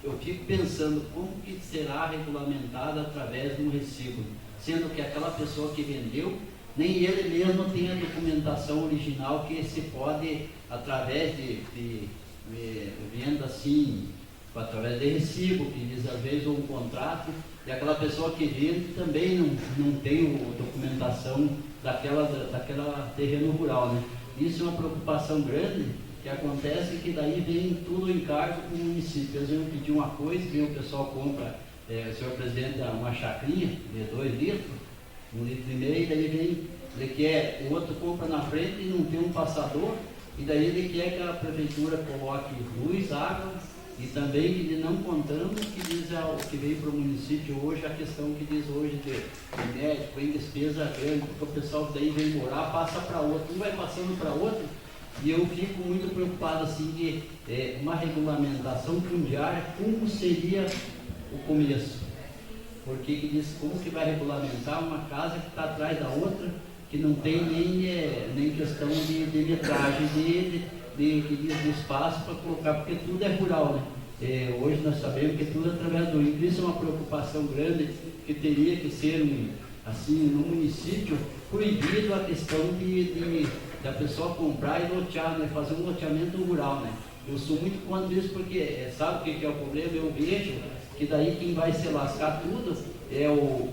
Eu fico pensando como que será regulamentada através de um recibo, sendo que aquela pessoa que vendeu, nem ele mesmo tem a documentação original que se pode, através de venda assim, através de recibo, que diz às vezes um contrato, e aquela pessoa que vende também não tem a documentação daquela terreno rural, né? Isso é uma preocupação grande, que acontece que daí vem tudo em cargo para o município. Às vezes eu pedi uma coisa, vem o pessoal compra, o senhor presidente, uma chacrinha de 2 litros, 1,5 litro, e daí vem, ele quer, o outro compra na frente e não tem um passador, e daí ele quer que a prefeitura coloque luz, água, e também ele não contando que diz que veio para o município hoje, a questão que diz hoje de médico, vem despesa grande, porque o pessoal daí vem morar, passa para outro, um vai passando para outro, e eu fico muito preocupado assim de uma regulamentação fundiária, como seria o começo? Porque que diz como que vai regulamentar uma casa que está atrás da outra, que não tem nem questão de metragem de espaço para colocar, porque tudo é rural, né? Hoje nós sabemos que tudo é através do índio. Isso é uma preocupação grande, que teria que ser, assim, no município, proibido a questão da pessoa comprar e lotear, né? Fazer um loteamento rural, né? Eu sou muito contra isso, porque sabe o que é o problema? Eu vejo que daí quem vai se lascar tudo é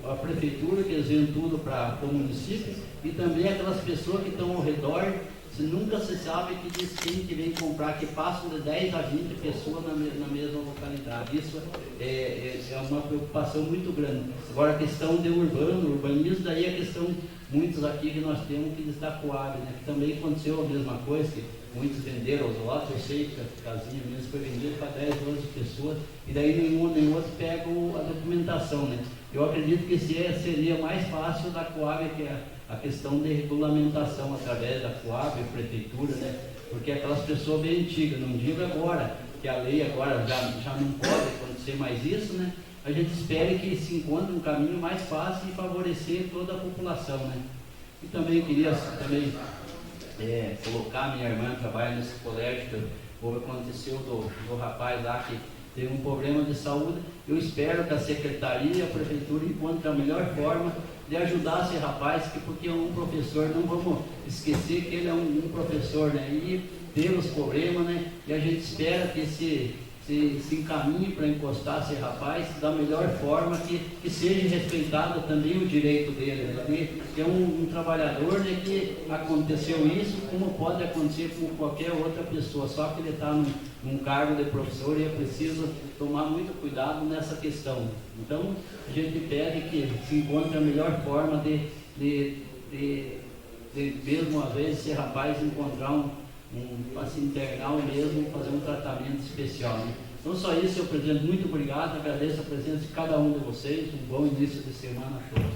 a prefeitura, que eles tudo para o município, e também aquelas pessoas que estão ao redor. Nunca se sabe que diz quem que vem comprar, que passam de 10 a 20 pessoas na mesma localidade. Isso é uma preocupação muito grande. Agora, a questão de urbanismo, daí a questão, muitos aqui que nós temos que está Coab, né? Que também aconteceu a mesma coisa, que muitos venderam os lotes, eu sei que a casinha mesmo foi vendida para 10, 12 pessoas, e daí nenhum outro pega a documentação, né? Eu acredito que seria mais fácil da Coab, que é a questão de regulamentação através da Coab, prefeitura, né? Porque aquelas pessoas bem antigas, não digo agora, que a lei agora já não pode acontecer mais isso, né? A gente espera que se encontre um caminho mais fácil de favorecer toda a população, né? E também queria colocar, minha irmã trabalha nesse colégio, que aconteceu do rapaz lá que teve um problema de saúde. Eu espero que a secretaria, a prefeitura encontre a melhor forma de ajudar esse rapaz, porque é um professor, não vamos esquecer que ele é um professor, né? E temos problemas, né? E a gente espera que se encaminhe para encostar esse rapaz da melhor forma, que seja respeitado também o direito dele, né? Que é um trabalhador, né, que aconteceu isso, como pode acontecer com qualquer outra pessoa, só que ele está num cargo de professor e é preciso tomar muito cuidado nessa questão. Então, a gente pede que se encontre a melhor forma de mesmo às vezes esse rapaz encontrar para se internar mesmo, fazer um tratamento especial, né? Então só isso, senhor presidente, muito obrigado, agradeço a presença de cada um de vocês, um bom início de semana a todos.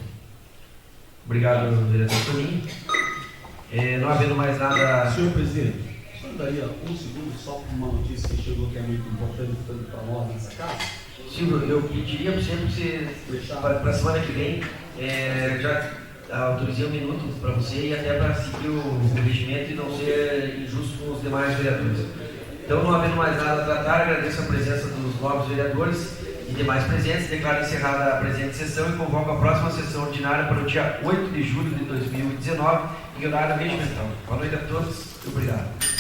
Obrigado, vereador Toninho. Não havendo mais nada... Senhor presidente, só daria um segundo só para uma notícia que chegou que é muito importante tanto para nós nessa casa. Silvio, eu pediria para você para a semana que vem, já autorizei 1 minuto para você e até para seguir o regimento e não ser injusto com os demais vereadores. Então, não havendo mais nada a tratar, agradeço a presença dos novos vereadores e demais presentes, declaro encerrada a presente sessão e convoco a próxima sessão ordinária para o dia 8 de julho de 2019, em horário regimental. Boa noite a todos e obrigado.